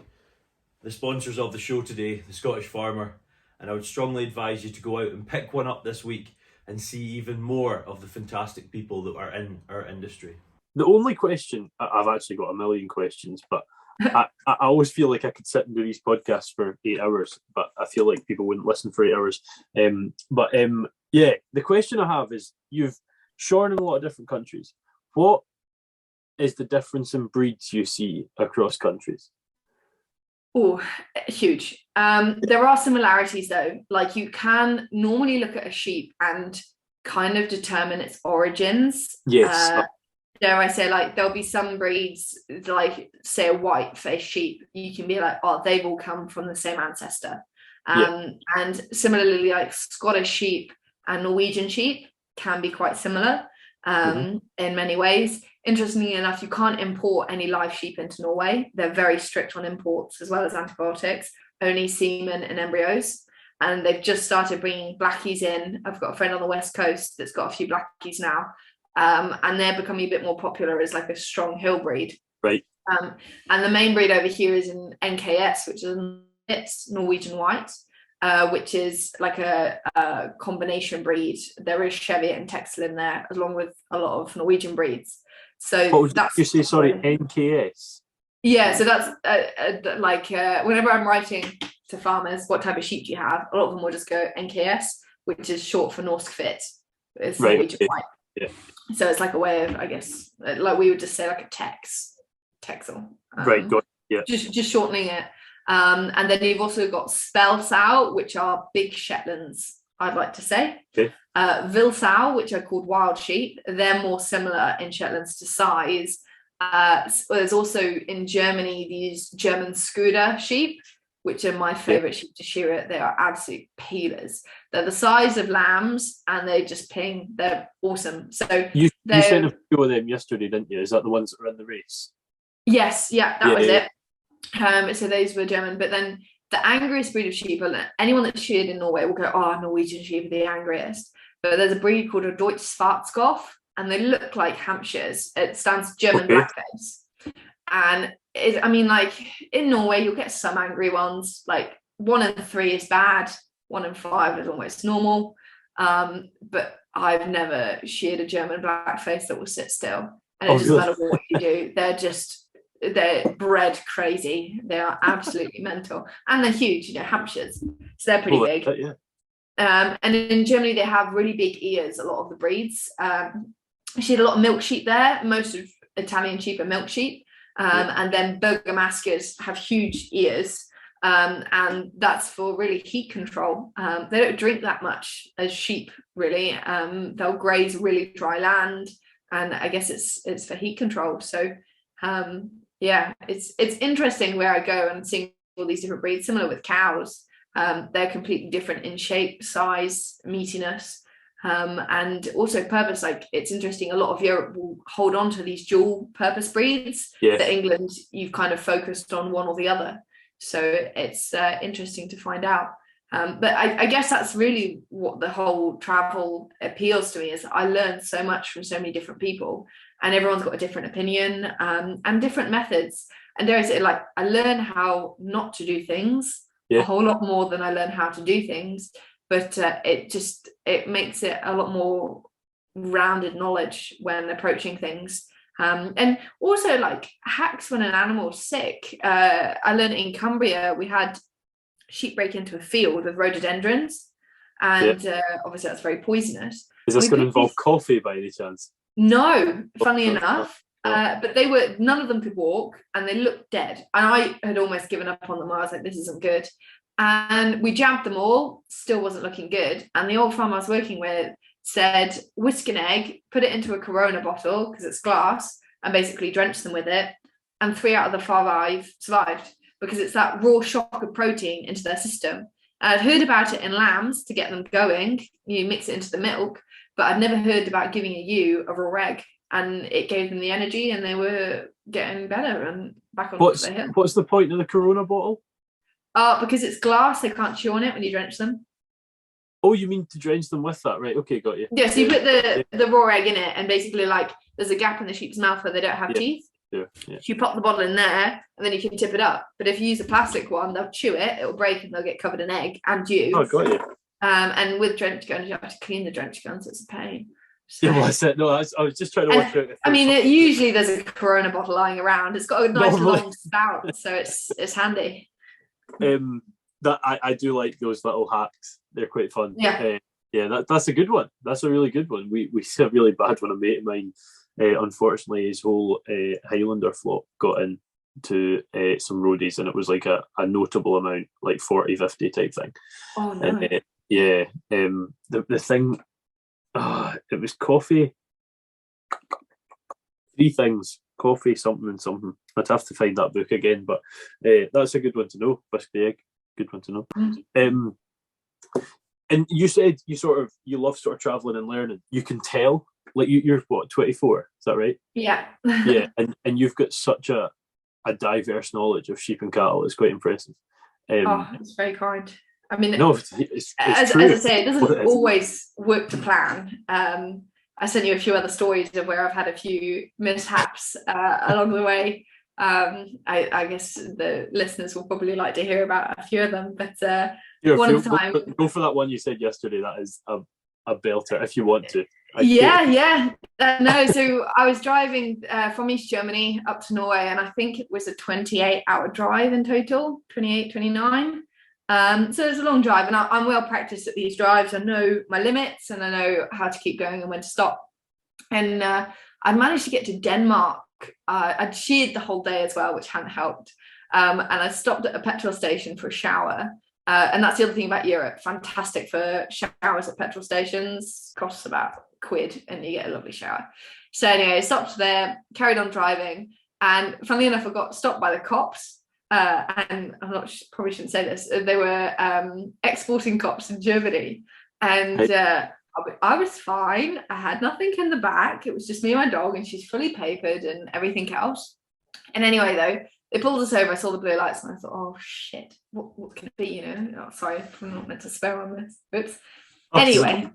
the sponsors of the show today, the Scottish Farmer, and I would strongly advise you to go out and pick one up this week and see even more of the fantastic people that are in our industry. The only question, I've actually got a million questions, but I always feel like I could sit and do these podcasts for 8 hours, but I feel like people wouldn't listen for 8 hours. The question I have is, you've shorn in a lot of different countries. What is the difference in breeds you see across countries? Oh, huge. There are similarities though. Like, you can normally look at a sheep and kind of determine its origins. Yes. Dare I say, like, there'll be some breeds, like say a white-faced sheep, you can be like, oh, they've all come from the same ancestor. And similarly, like Scottish sheep and Norwegian sheep can be quite similar in many ways. Interestingly enough, you can't import any live sheep into Norway. They're very strict on imports as well as antibiotics, only semen and embryos. And they've just started bringing blackies in. I've got a friend on the West Coast that's got a few blackies now. And they're becoming a bit more popular as like a strong hill breed. Right. And the main breed over here is in NKS, which is Norwegian White, which is like a combination breed. There is Cheviot and Texel in there, along with a lot of Norwegian breeds. So that's, you say, sorry, NKS? Yeah, so that's whenever I'm writing to farmers, what type of sheep do you have? A lot of them will just go NKS, which is short for Norsk Fit. It's Norwegian White. Yeah. So it's like a way of, I guess, like we would just say like a Texel. Right, got it. Yeah. Just shortening it. And then you've also got Spelsau, which are big Shetlands, I'd like to say. Okay. Vilsau, which are called wild sheep. They're more similar in Shetlands to size. There's also in Germany these German Scuder sheep, which are my favorite sheep to shear it. They are absolute peelers. They're the size of lambs and they just ping. They're awesome. So you sent a few of them yesterday, didn't you? Is that the ones that are in the race? Yes, yeah, that was it. So those were German, but then the angriest breed of sheep, anyone that's sheared in Norway will go, oh, Norwegian sheep are the angriest. But there's a breed called a Deutsch Schwarzkopf, and they look like Hampshires. It stands German blackface. And I mean, like in Norway, you'll get some angry ones. Like 1 in 3 is bad, 1 in 5 is almost normal. But I've never sheared a German blackface that will sit still. And it doesn't matter what you do, they're bred crazy. They are absolutely mental, and they're huge. Hampshires, so they're pretty big. And in Germany, they have really big ears. A lot of the breeds. She had a lot of milk sheep there. Most of Italian sheep are milk sheep, and then Bergamascas have huge ears, and that's for really heat control. They don't drink that much as sheep, really. They'll graze really dry land, and I guess it's for heat control. So. It's interesting where I go and seeing all these different breeds, similar with cows. They're completely different in shape, size, meatiness, and also purpose. Like, it's interesting, a lot of Europe will hold on to these dual purpose breeds. That England, you've kind of focused on one or the other. So it's interesting to find out. But I guess that's really what the whole travel appeals to me, is I learned so much from so many different people, and everyone's got a different opinion, and different methods. And dare I say, like, I learn how not to do things a whole lot more than I learn how to do things. But it makes it a lot more rounded knowledge when approaching things. And also, like, hacks when an animal's sick. I learned in Cumbria, we had sheep break into a field with rhododendrons, and obviously that's very poisonous. Is this going to involve coffee by any chance? No, funnily enough, but none of them could walk, and they looked dead, and I had almost given up on them. I was like, this isn't good, and we jabbed them all, still wasn't looking good. And the old farm I was working with said, whisk an egg, put it into a Corona bottle because it's glass, and basically drench them with it, and 3 out of the 5 survived, because it's that raw shock of protein into their system. I'd heard about it in lambs to get them going. You mix it into the milk, but I'd never heard about giving a ewe a raw egg, and it gave them the energy, and they were getting better and back on the hill. What's the point of the Corona bottle? Because it's glass, they can't chew on it when you drench them. Oh, you mean to drench them with that, right? Okay, got you. Yeah, so you put the raw egg in it, and basically, like, there's a gap in the sheep's mouth where they don't have teeth. Yeah. So you pop the bottle in there, and then you can tip it up. But if you use a plastic one, they'll chew it, it'll break, and they'll get covered in egg and dew. Oh, got you. And with drench guns, you have to clean the drench guns. It's a pain. So, I said no. I was just trying to work out. I mean, usually there's a Corona bottle lying around. It's got a nice long spout, so it's handy. That I do like those little hacks. They're quite fun. Yeah. That's a good one. That's a really good one. We see a really bad one. A mate of mine, unfortunately, his whole Highlander flock got into some roadies, and it was like a notable amount, like 40, 50 type thing. Oh no. And, the thing, it was coffee. 3 things: coffee, something, and something. I'd have to find that book again, but that's a good one to know. Whisk the egg, good one to know. Mm-hmm. And you said you love sort of traveling and learning. You can tell, like you're what, 24? Is that right? Yeah. Yeah, and you've got such a diverse knowledge of sheep and cattle. It's quite impressive. It's very kind. I mean, no, it's as true. As I say, it doesn't always work to plan. I sent you a few other stories of where I've had a few mishaps along the way. I guess the listeners will probably like to hear about a few of them, but go for that one you said yesterday. That is a belter if you want to. No, so I was driving from East Germany up to Norway, and I think it was a 28-hour drive in total, 28, 29. So it's a long drive, and I'm well practiced at these drives. I know my limits, and I know how to keep going and when to stop. And I managed to get to Denmark. I'd sheared the whole day as well, which hadn't helped. And I stopped at a petrol station for a shower. And that's the other thing about Europe. Fantastic for showers at petrol stations. Costs about £1, and you get a lovely shower. So anyway, I stopped there, carried on driving, and funnily enough, I got stopped by the cops. And probably shouldn't say this. They were exporting cops in Germany, and I was fine. I had nothing in the back. It was just me and my dog, and she's fully papered and everything else. And anyway, though, they pulled us over. I saw the blue lights and I thought, oh shit, what can it be? You know, oh, sorry, I'm not meant to swear on this. Oops. Anyway,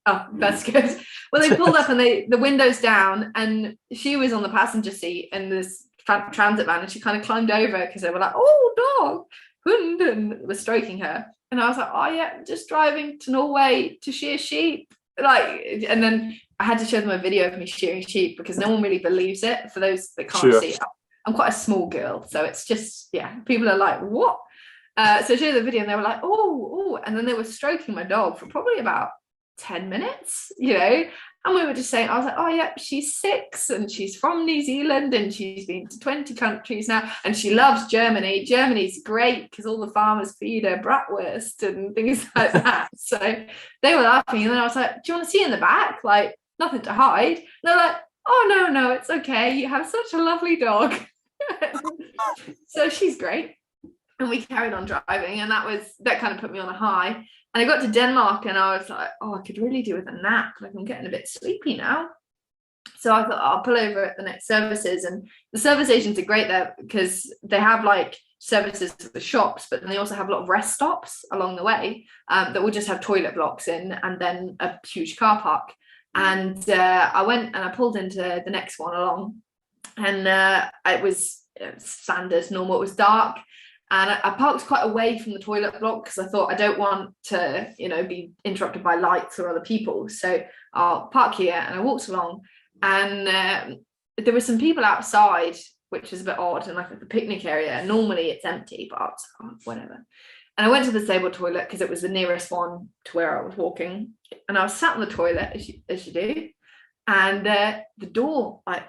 oh, that's good. Well, they pulled up and the windows down, and she was on the passenger seat in this transit van, and she kind of climbed over because they were like, oh, dog, hund, and was stroking her. And I was like, oh yeah, just driving to Norway to shear sheep. Like, and then I had to show them a video of me shearing sheep because no one really believes it. For those that can't see, I'm quite a small girl, so it's just, yeah, people are like, what? So I showed the video and they were like, oh, and then they were stroking my dog for probably about 10 minutes, you know, and we were just saying, I was like, oh yeah, she's 6 and she's from New Zealand and she's been to 20 countries now and she loves Germany. Germany's great because all the farmers feed her bratwurst and things like that. So they were laughing, and then I was like, do you want to see in the back? Like, nothing to hide. And they're like, oh no, it's okay, you have such a lovely dog. So she's great. And we carried on driving, and that kind of put me on a high. And I got to Denmark and I was like, oh, I could really do with a nap. Like, I'm getting a bit sleepy now. So I thought I'll pull over at the next services. And the service stations are great there because they have like services for the shops, but then they also have a lot of rest stops along the way that will just have toilet blocks in, and then a huge car park. And I went and I pulled into the next one along, and it was standard, normal. It was dark. And I parked quite away from the toilet block because I thought I don't want to, you know, be interrupted by lights or other people. So I'll park here. And I walked along, and there were some people outside, which is a bit odd, and like at the picnic area. Normally it's empty, but I was like, oh, whatever. And I went to the disabled toilet because it was the nearest one to where I was walking. And I was sat on the toilet, as you do. And the door, like,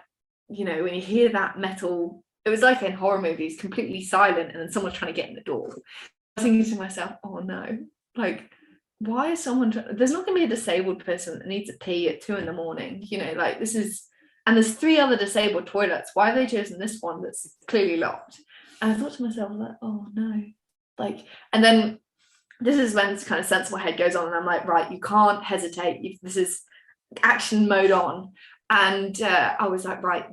you know, when you hear that metal, it was like in horror movies, completely silent, and then someone's trying to get in the door. I was thinking to myself, oh no, like, why is someone there's not going to be a disabled person that needs a pee at 2 a.m, you know, like, this is, and there's 3 other disabled toilets. Why have they chosen this one that's clearly locked? And I thought to myself, like, oh no, like, and then this is when this kind of sensible head goes on, and I'm like, right, you can't hesitate. This is action mode on. And I was like, right,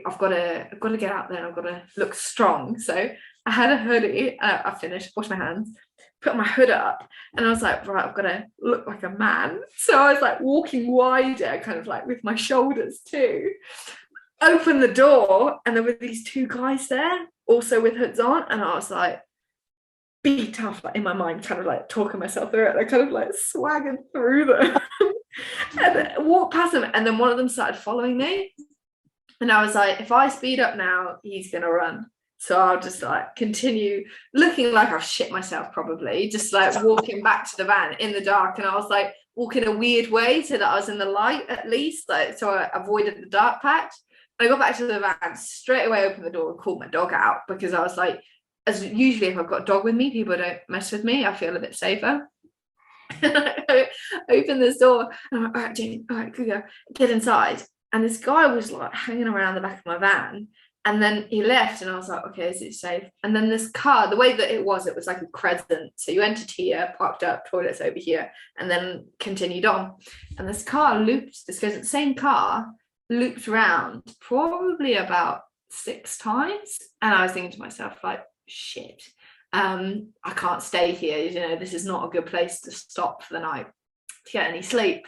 I've got to get out there, and I've got to look strong. So I had a hoodie. I finished, washed my hands, put my hood up, and I was like, right, I've got to look like a man. So I was like walking wider, kind of like with my shoulders too. Open the door, and there were these 2 guys there, also with hoods on, and I was like, be tough, like in my mind, kind of like talking myself through it. I kind of like swagged through them and then walked past them, and then one of them started following me. And I was like, if I speed up now, he's going to run. So I'll just like continue looking like I've shit myself, probably just like walking back to the van in the dark. And I was like walking a weird way so that I was in the light at least, like, so I avoided the dark patch. And I got back to the van, straight away opened the door and called my dog out, because I was like, as usually if I've got a dog with me, people don't mess with me. I feel a bit safer. And I opened this door and I'm like, all right, Jane, all right, go, get inside. And this guy was like hanging around the back of my van, and then he left, and I was like, okay, is it safe? And then this car, the way that it was like a crescent. So you entered here, parked up, toilets over here, and then continued on. And this same car looped around probably about 6 times. And I was thinking to myself, like, shit, I can't stay here. You know, this is not a good place to stop for the night to get any sleep.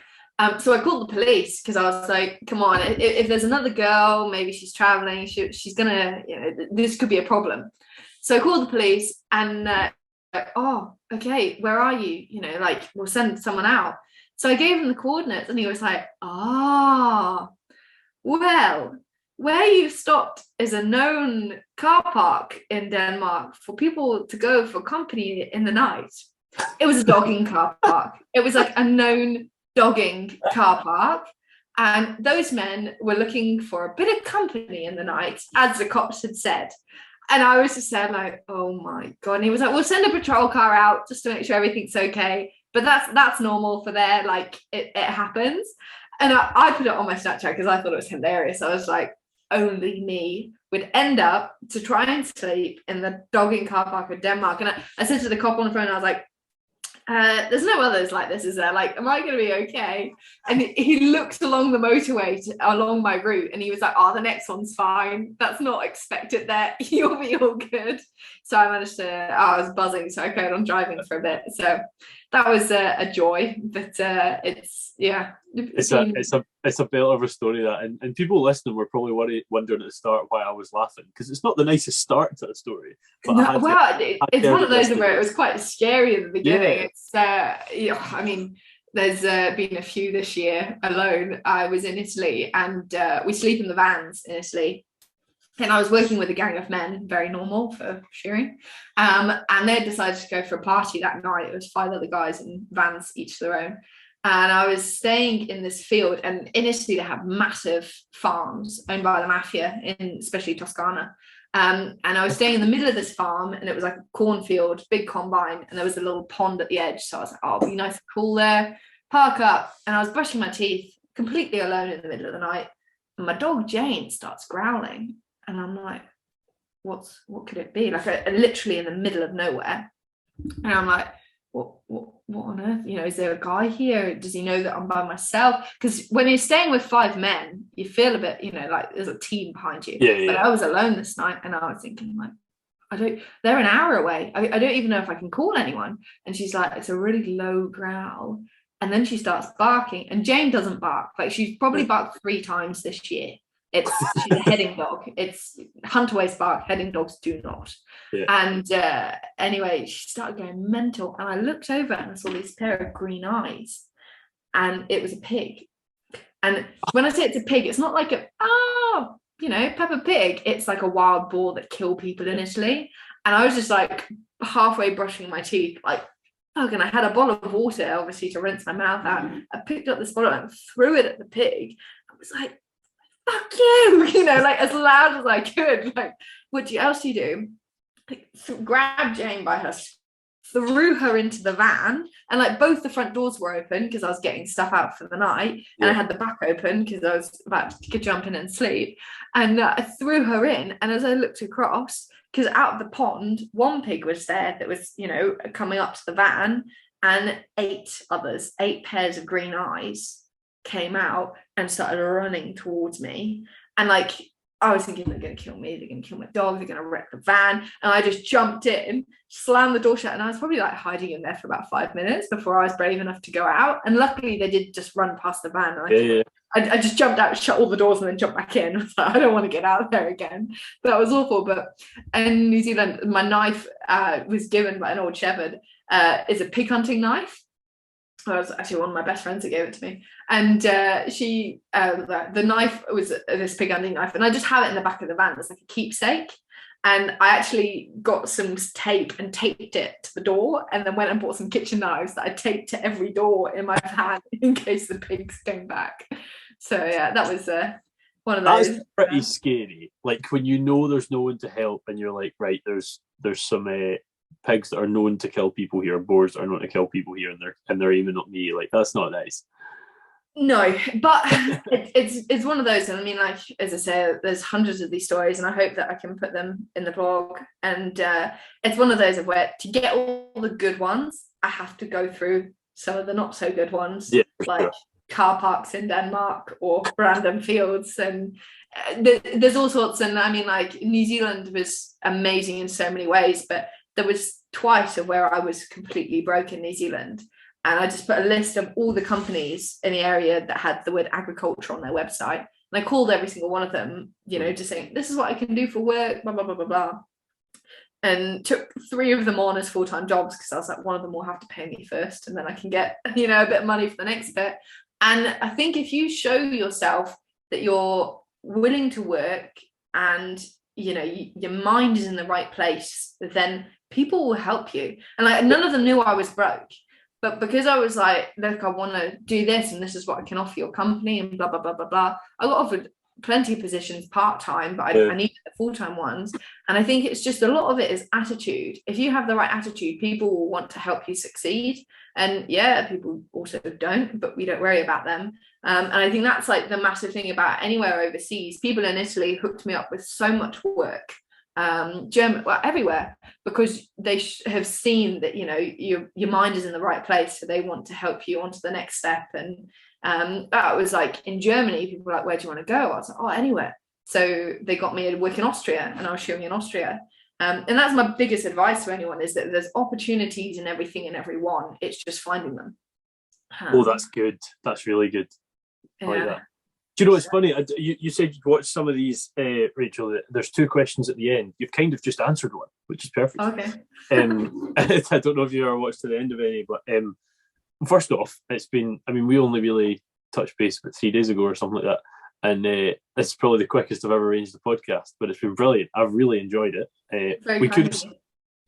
So I called the police because I was like, come on, if there's another girl, maybe she's traveling, she's gonna, you know, this could be a problem. So I called the police, and like, oh, okay, where are you? You know, like, we'll send someone out. So I gave him the coordinates, and he was like, well, where you've stopped is a known car park in Denmark for people to go for company in the night. It was a dogging car park. It was like a known dogging car park, and those men were looking for a bit of company in the night, as the cops had said. And I was just there like, oh my god. And he was like, we'll send a patrol car out just to make sure everything's okay, but that's normal for there, like, it happens. And I put it on my Snapchat because I thought it was hilarious. I was like, only me would end up to try and sleep in the dogging car park of Denmark. And I said to the cop on the phone, I was like, There's no others like this, is there? Like, am I going to be okay? And he looked along the motorway along my route, and he was like, oh, the next one's fine. That's not expected there. You'll be all good. So I managed to, I was buzzing, so I carried on driving for a bit. So that was a joy, but it's a bit of a story, that, and people listening were probably wondering at the start why I was laughing, because it's not the nicest start to a story. But it's one of those where it was quite scary at the beginning. Yeah. It's I mean, there's been a few this year alone. I was in Italy, and we sleep in the vans in Italy. And I was working with a gang of men, very normal for shearing. And they decided to go for a party that night. It was 5 other guys in vans, each their own. And I was staying in this field. And in Italy, they have massive farms owned by the mafia, especially Toscana. And I was staying in the middle of this farm, and it was like a cornfield, big combine. And there was a little pond at the edge. So I was like, oh, it'll be nice and cool there. Park up. And I was brushing my teeth, completely alone in the middle of the night. And my dog, Jane, starts growling. And I'm like, what could it be? Like, literally in the middle of nowhere. And I'm like, what on earth? You know, is there a guy here? Does he know that I'm by myself? Because when you're staying with 5 men, you feel a bit, you know, like there's a team behind you. Yeah. But I was alone this night, and I was thinking, like, they're an hour away. I don't even know if I can call anyone. And she's like, it's a really low growl. And then she starts barking, and Jane doesn't bark. Like, she's probably barked 3 times this year. She's a heading dog. It's hunter waste bark, heading dogs do not. Yeah. And anyway, she started going mental, and I looked over and I saw this pair of green eyes, and it was a pig. And when I say it's a pig, it's not like Peppa Pig. It's like a wild boar that kill people in Italy. And I was just like halfway brushing my teeth, like, oh, and I had a bottle of water, obviously, to rinse my mouth out. I picked up this bottle and threw it at the pig. I was like, fuck you, you know, like as loud as I could. Like, what else do you do? Like, grabbed Jane by her, threw her into the van, and like both the front doors were open because I was getting stuff out for the night, and I had the back open because I was about to jump in and sleep. And I threw her in, and as I looked across, because out of the pond, 1 pig was there that was, you know, coming up to the van, and 8 pairs of green eyes came out and started running towards me. And like, I was thinking, they're going to kill me, they're going to kill my dog, they're going to wreck the van. And I just jumped in, slammed the door shut, and I was probably like hiding in there for about 5 minutes before I was brave enough to go out. And luckily they did just run past the van, and I just jumped out, shut all the doors, and then jumped back in. I was like, I don't want to get out there again. That was awful. But in New Zealand, my knife was given by an old shepherd. It's a pig hunting knife. It was actually one of my best friends that gave it to me, and the knife was this pig hunting knife, and I just have it in the back of the van as like a keepsake. And I actually got some tape and taped it to the door, and then went and bought some kitchen knives that I taped to every door in my van in case the pigs came back. So yeah, that was one of those. That's pretty scary. Like, when you know there's no one to help, and you're like, right, there's some pigs that are known to kill people here, boars that are known to kill people here, and they're aiming at me. Like, that's not nice. No, but it's one of those. And I mean, like, as I say, there's hundreds of these stories, and I hope that I can put them in the blog. And it's one of those of where, to get all the good ones, I have to go through some of the not so good ones, like car parks in Denmark or random fields. And there's all sorts. And I mean, like, New Zealand was amazing in so many ways, but there was twice of where I was completely broke in New Zealand. And I just put a list of all the companies in the area that had the word agriculture on their website. And I called every single one of them, you know, just saying, this is what I can do for work, blah, blah, blah, blah, blah. And took 3 of them on as full-time jobs, because I was like, one of them will have to pay me first, and then I can get, you know, a bit of money for the next bit. And I think if you show yourself that you're willing to work, and, you know, your mind is in the right place, then people will help you. And like, none of them knew I was broke. But because I was like, look, I want to do this, and this is what I can offer your company, and blah, blah, blah, blah, blah. I got offered plenty of positions part-time, but I needed the full-time ones. And I think it's just, a lot of it is attitude. If you have the right attitude, people will want to help you succeed. And yeah, people also don't, but we don't worry about them. And I think that's like the massive thing about anywhere overseas. People in Italy hooked me up with so much work. Germany, well, everywhere, because they have seen that, you know, your mind is in the right place, so they want to help you onto the next step. And that was like in Germany, people were like, where do you want to go? I was like, oh, anywhere. So they got me a work in Austria, and I was showing in Austria. And that's my biggest advice to anyone, is that there's opportunities in everything and everyone. It's just finding them. Oh, that's good. That's really good. I like that. Do you know what's funny? You said you'd watch some of these, Rachel. There's 2 questions at the end. You've kind of just answered one, which is perfect. Okay. I don't know if you ever watched to the end of any, but first off, it's been, I mean, we only really touched base about 3 days ago or something like that. And this is probably the quickest I've ever arranged the podcast, but it's been brilliant. I've really enjoyed it.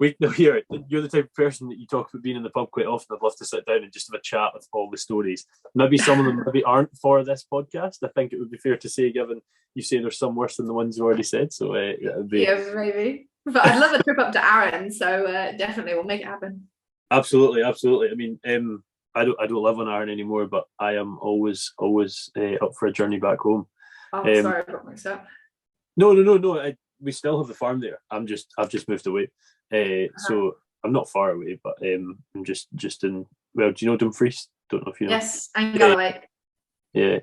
You're the type of person that you talk about being in the pub quite often. I'd love to sit down and just have a chat with all the stories. Maybe some of them maybe aren't for this podcast. I think it would be fair to say, given you say there's some worse than the ones you already said. So yeah, maybe. But I'd love a trip up to Arran. So definitely, we'll make it happen. Absolutely. I mean, I don't live on Arran anymore, but I am always up for a journey back home. Oh, sorry, I got mixed up. No. We still have the farm there. I've just moved away. So I'm not far away, but I'm just in. Well, do you know Dumfries? Don't know if you know. Yes, and Galloway. Yeah.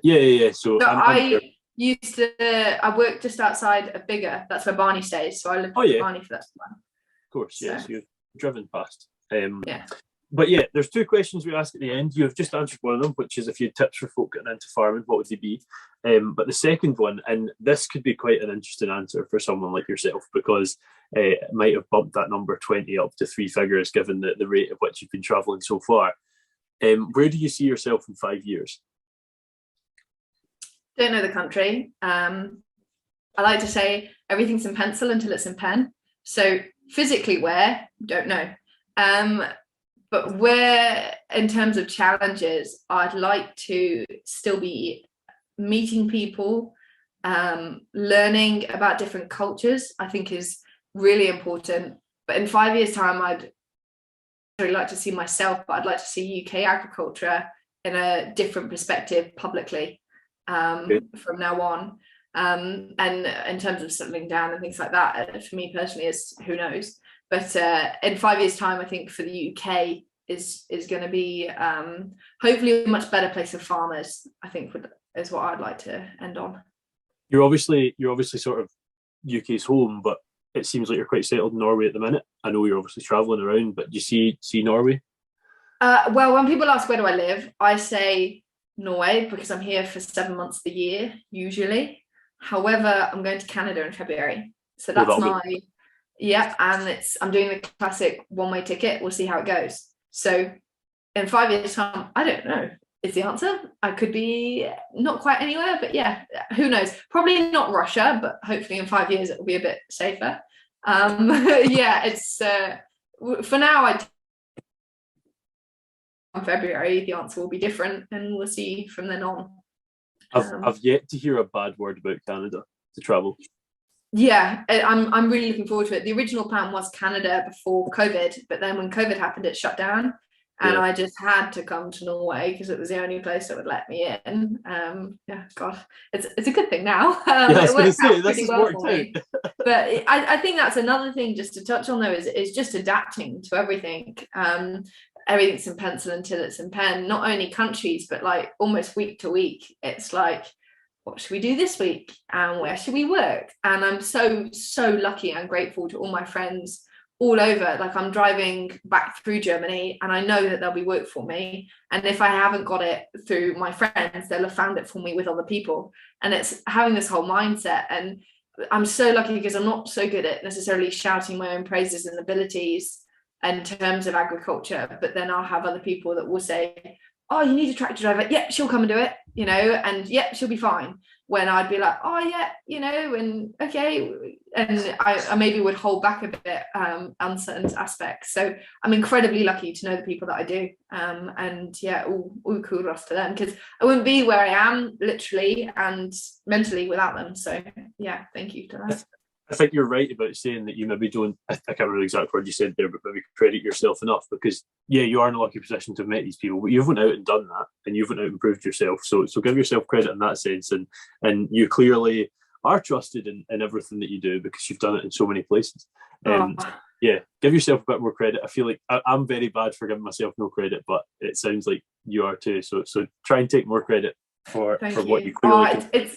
So I worked just outside of Biggar. That's where Barney stays. So I lived with Barney for that time. Of course, yes. So you've driven past. Yeah. But yeah, there's 2 questions we ask at the end. You have just answered one of them, which is if you had tips for folk getting into farming, what would they be? But the second one, and this could be quite an interesting answer for someone like yourself, because it might have bumped that number 20 up to 3 figures, given the rate at which you've been travelling so far. Where do you see yourself in 5 years? Don't know the country. I like to say everything's in pencil until it's in pen. So physically where, don't know. But where, in terms of challenges, I'd like to still be meeting people, learning about different cultures, I think is really important. But in 5 years' time, I'd really like to see myself, but I'd like to see UK agriculture in a different perspective publicly from now on. And in terms of settling down and things like that, for me personally, is who knows. But in 5 years' time, I think for the UK is going to be hopefully a much better place for farmers. I think is what I'd like to end on. You're obviously sort of UK's home, but it seems like you're quite settled in Norway at the minute. I know you're obviously travelling around, but do you see Norway? Well, when people ask where do I live, I say Norway, because I'm here for 7 months of the year usually. However, I'm going to Canada in February, so that's and I'm doing the classic one-way ticket. We'll see how it goes. So in 5 years' time, I don't know is the answer. I could be not quite anywhere, but yeah, who knows? Probably not Russia, but hopefully in 5 years it will be a bit safer. Yeah, it's for now. In February, the answer will be different, and we'll see from then on. I've yet to hear a bad word about Canada to travel. Yeah, I'm really looking forward to it. The original plan was Canada before COVID, but then when COVID happened, it shut down, and I just had to come to Norway because it was the only place that would let me in. Yeah, God, it's a good thing now. I was going to say this has worked out. But I think that's another thing just to touch on though is just adapting to everything. Everything's in pencil until it's in pen. Not only countries, but like almost week to week, it's like, what should we do this week? And where should we work? And I'm so lucky and grateful to all my friends all over. Like I'm driving back through Germany and I know that there'll be work for me. And if I haven't got it through my friends, they'll have found it for me with other people. And it's having this whole mindset. And I'm so lucky because I'm not so good at necessarily shouting my own praises and abilities in terms of agriculture. But then I'll have other people that will say, oh, you need a tractor driver. Yeah, she'll come and do it, you know, and yeah, she'll be fine. When I'd be like, oh yeah, you know, and okay. And I maybe would hold back a bit on certain aspects. So I'm incredibly lucky to know the people that I do. And yeah, all kudos to them, because I wouldn't be where I am literally and mentally without them. So yeah, thank you to that. I think you're right about saying that you maybe don't, I can't remember the exact word you said there, but maybe credit yourself enough, because yeah, you are in a lucky position to have met these people, but you've went out and done that and you've went out and proved yourself. So give yourself credit in that sense. And you clearly are trusted in everything that you do because you've done it in so many places. Oh. Yeah, give yourself a bit more credit. I feel like I'm very bad for giving myself no credit, but it sounds like you are too. So try and take more credit for what you clearly do.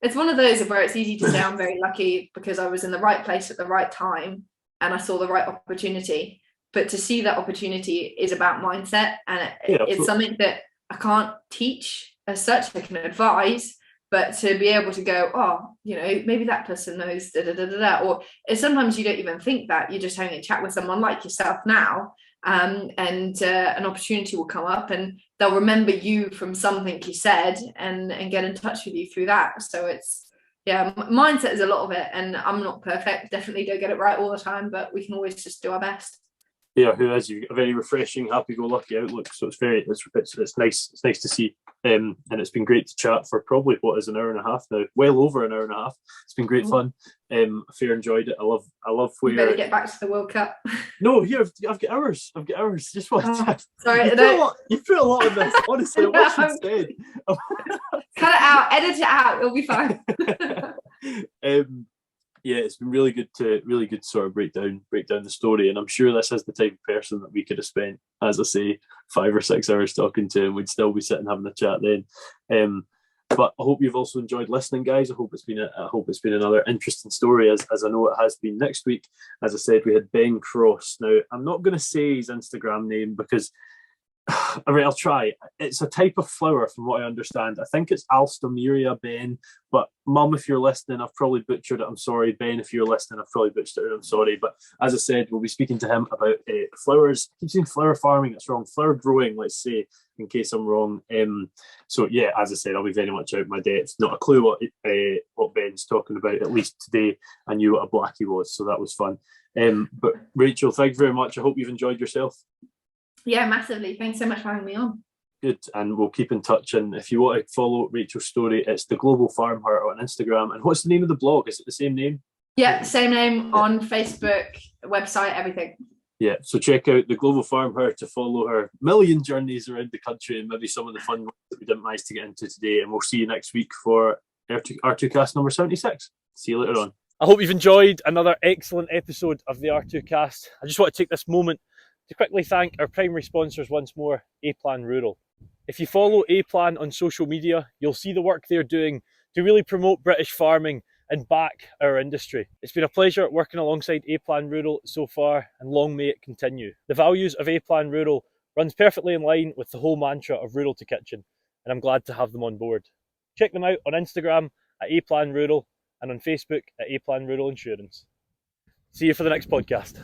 It's one of those where it's easy to say I'm very lucky because I was in the right place at the right time and I saw the right opportunity. But to see that opportunity is about mindset, and it's something that I can't teach as such. I can advise, but to be able to go, oh, you know, maybe that person knows or sometimes you don't even think that. You're just having a chat with someone like yourself now, and an opportunity will come up and they'll remember you from something you said and get in touch with you through that. So it's, yeah, mindset is a lot of it, and I'm not perfect. Definitely don't get it right all the time, but we can always just do our best. Yeah, who has you a very refreshing, happy-go-lucky outlook. So it's nice. It's nice to see, and it's been great to chat for probably what is an hour and a half now, well over an hour and a half. It's been great fun. I fair enjoyed it. I love where. You better get back to the World Cup. No, here I've got hours. Just want. Sorry, you put a lot in this. Honestly, what you said. Cut it out. Edit it out. It'll be fine. Yeah, it's been really good to sort of break down the story, and I'm sure this is the type of person that we could have spent, as I say, 5 or 6 hours talking to, and we'd still be sitting having a chat then. But I hope you've also enjoyed listening, guys. I hope it's been another interesting story, as I know it has been. Next week, as I said, we had Ben Cross. Now, I'm not going to say his Instagram name because I'll try. It's a type of flower, from what I understand. I think it's Alstomeria, Ben. But Mum, if you're listening, I've probably butchered it. I'm sorry. Ben, if you're listening, I've probably butchered it. I'm sorry. But as I said, we'll be speaking to him about flowers. I keep saying flower farming. It's wrong. Flower growing, let's say, in case I'm wrong. So yeah, as I said, I'll be very much out of my depth. Not a clue what Ben's talking about. At least today, I knew what a blackie was, so that was fun. But Rachel, thank you very much. I hope you've enjoyed yourself. Yeah, massively. Thanks so much for having me on. Good, and we'll keep in touch. And if you want to follow Rachel's story, it's the Global Farmher on Instagram. And what's the name of the blog? Is it the same name? Yeah, same name on Facebook, website, everything. Yeah, so check out the Global Farmher to follow her million journeys around the country and maybe some of the fun ones that we didn't manage to get into today. And we'll see you next week for R2Kast number 76. See you later on. I hope you've enjoyed another excellent episode of the R2Kast. I just want to take this moment to quickly thank our primary sponsors once more, A-Plan Rural. If you follow A-Plan on social media, you'll see the work they're doing to really promote British farming and back our industry. It's been a pleasure working alongside A-Plan Rural so far, and long may it continue. The values of A-Plan Rural runs perfectly in line with the whole mantra of rural to kitchen, and I'm glad to have them on board. Check them out on Instagram at A-Plan Rural and on Facebook at A-Plan Rural Insurance. See you for the next podcast.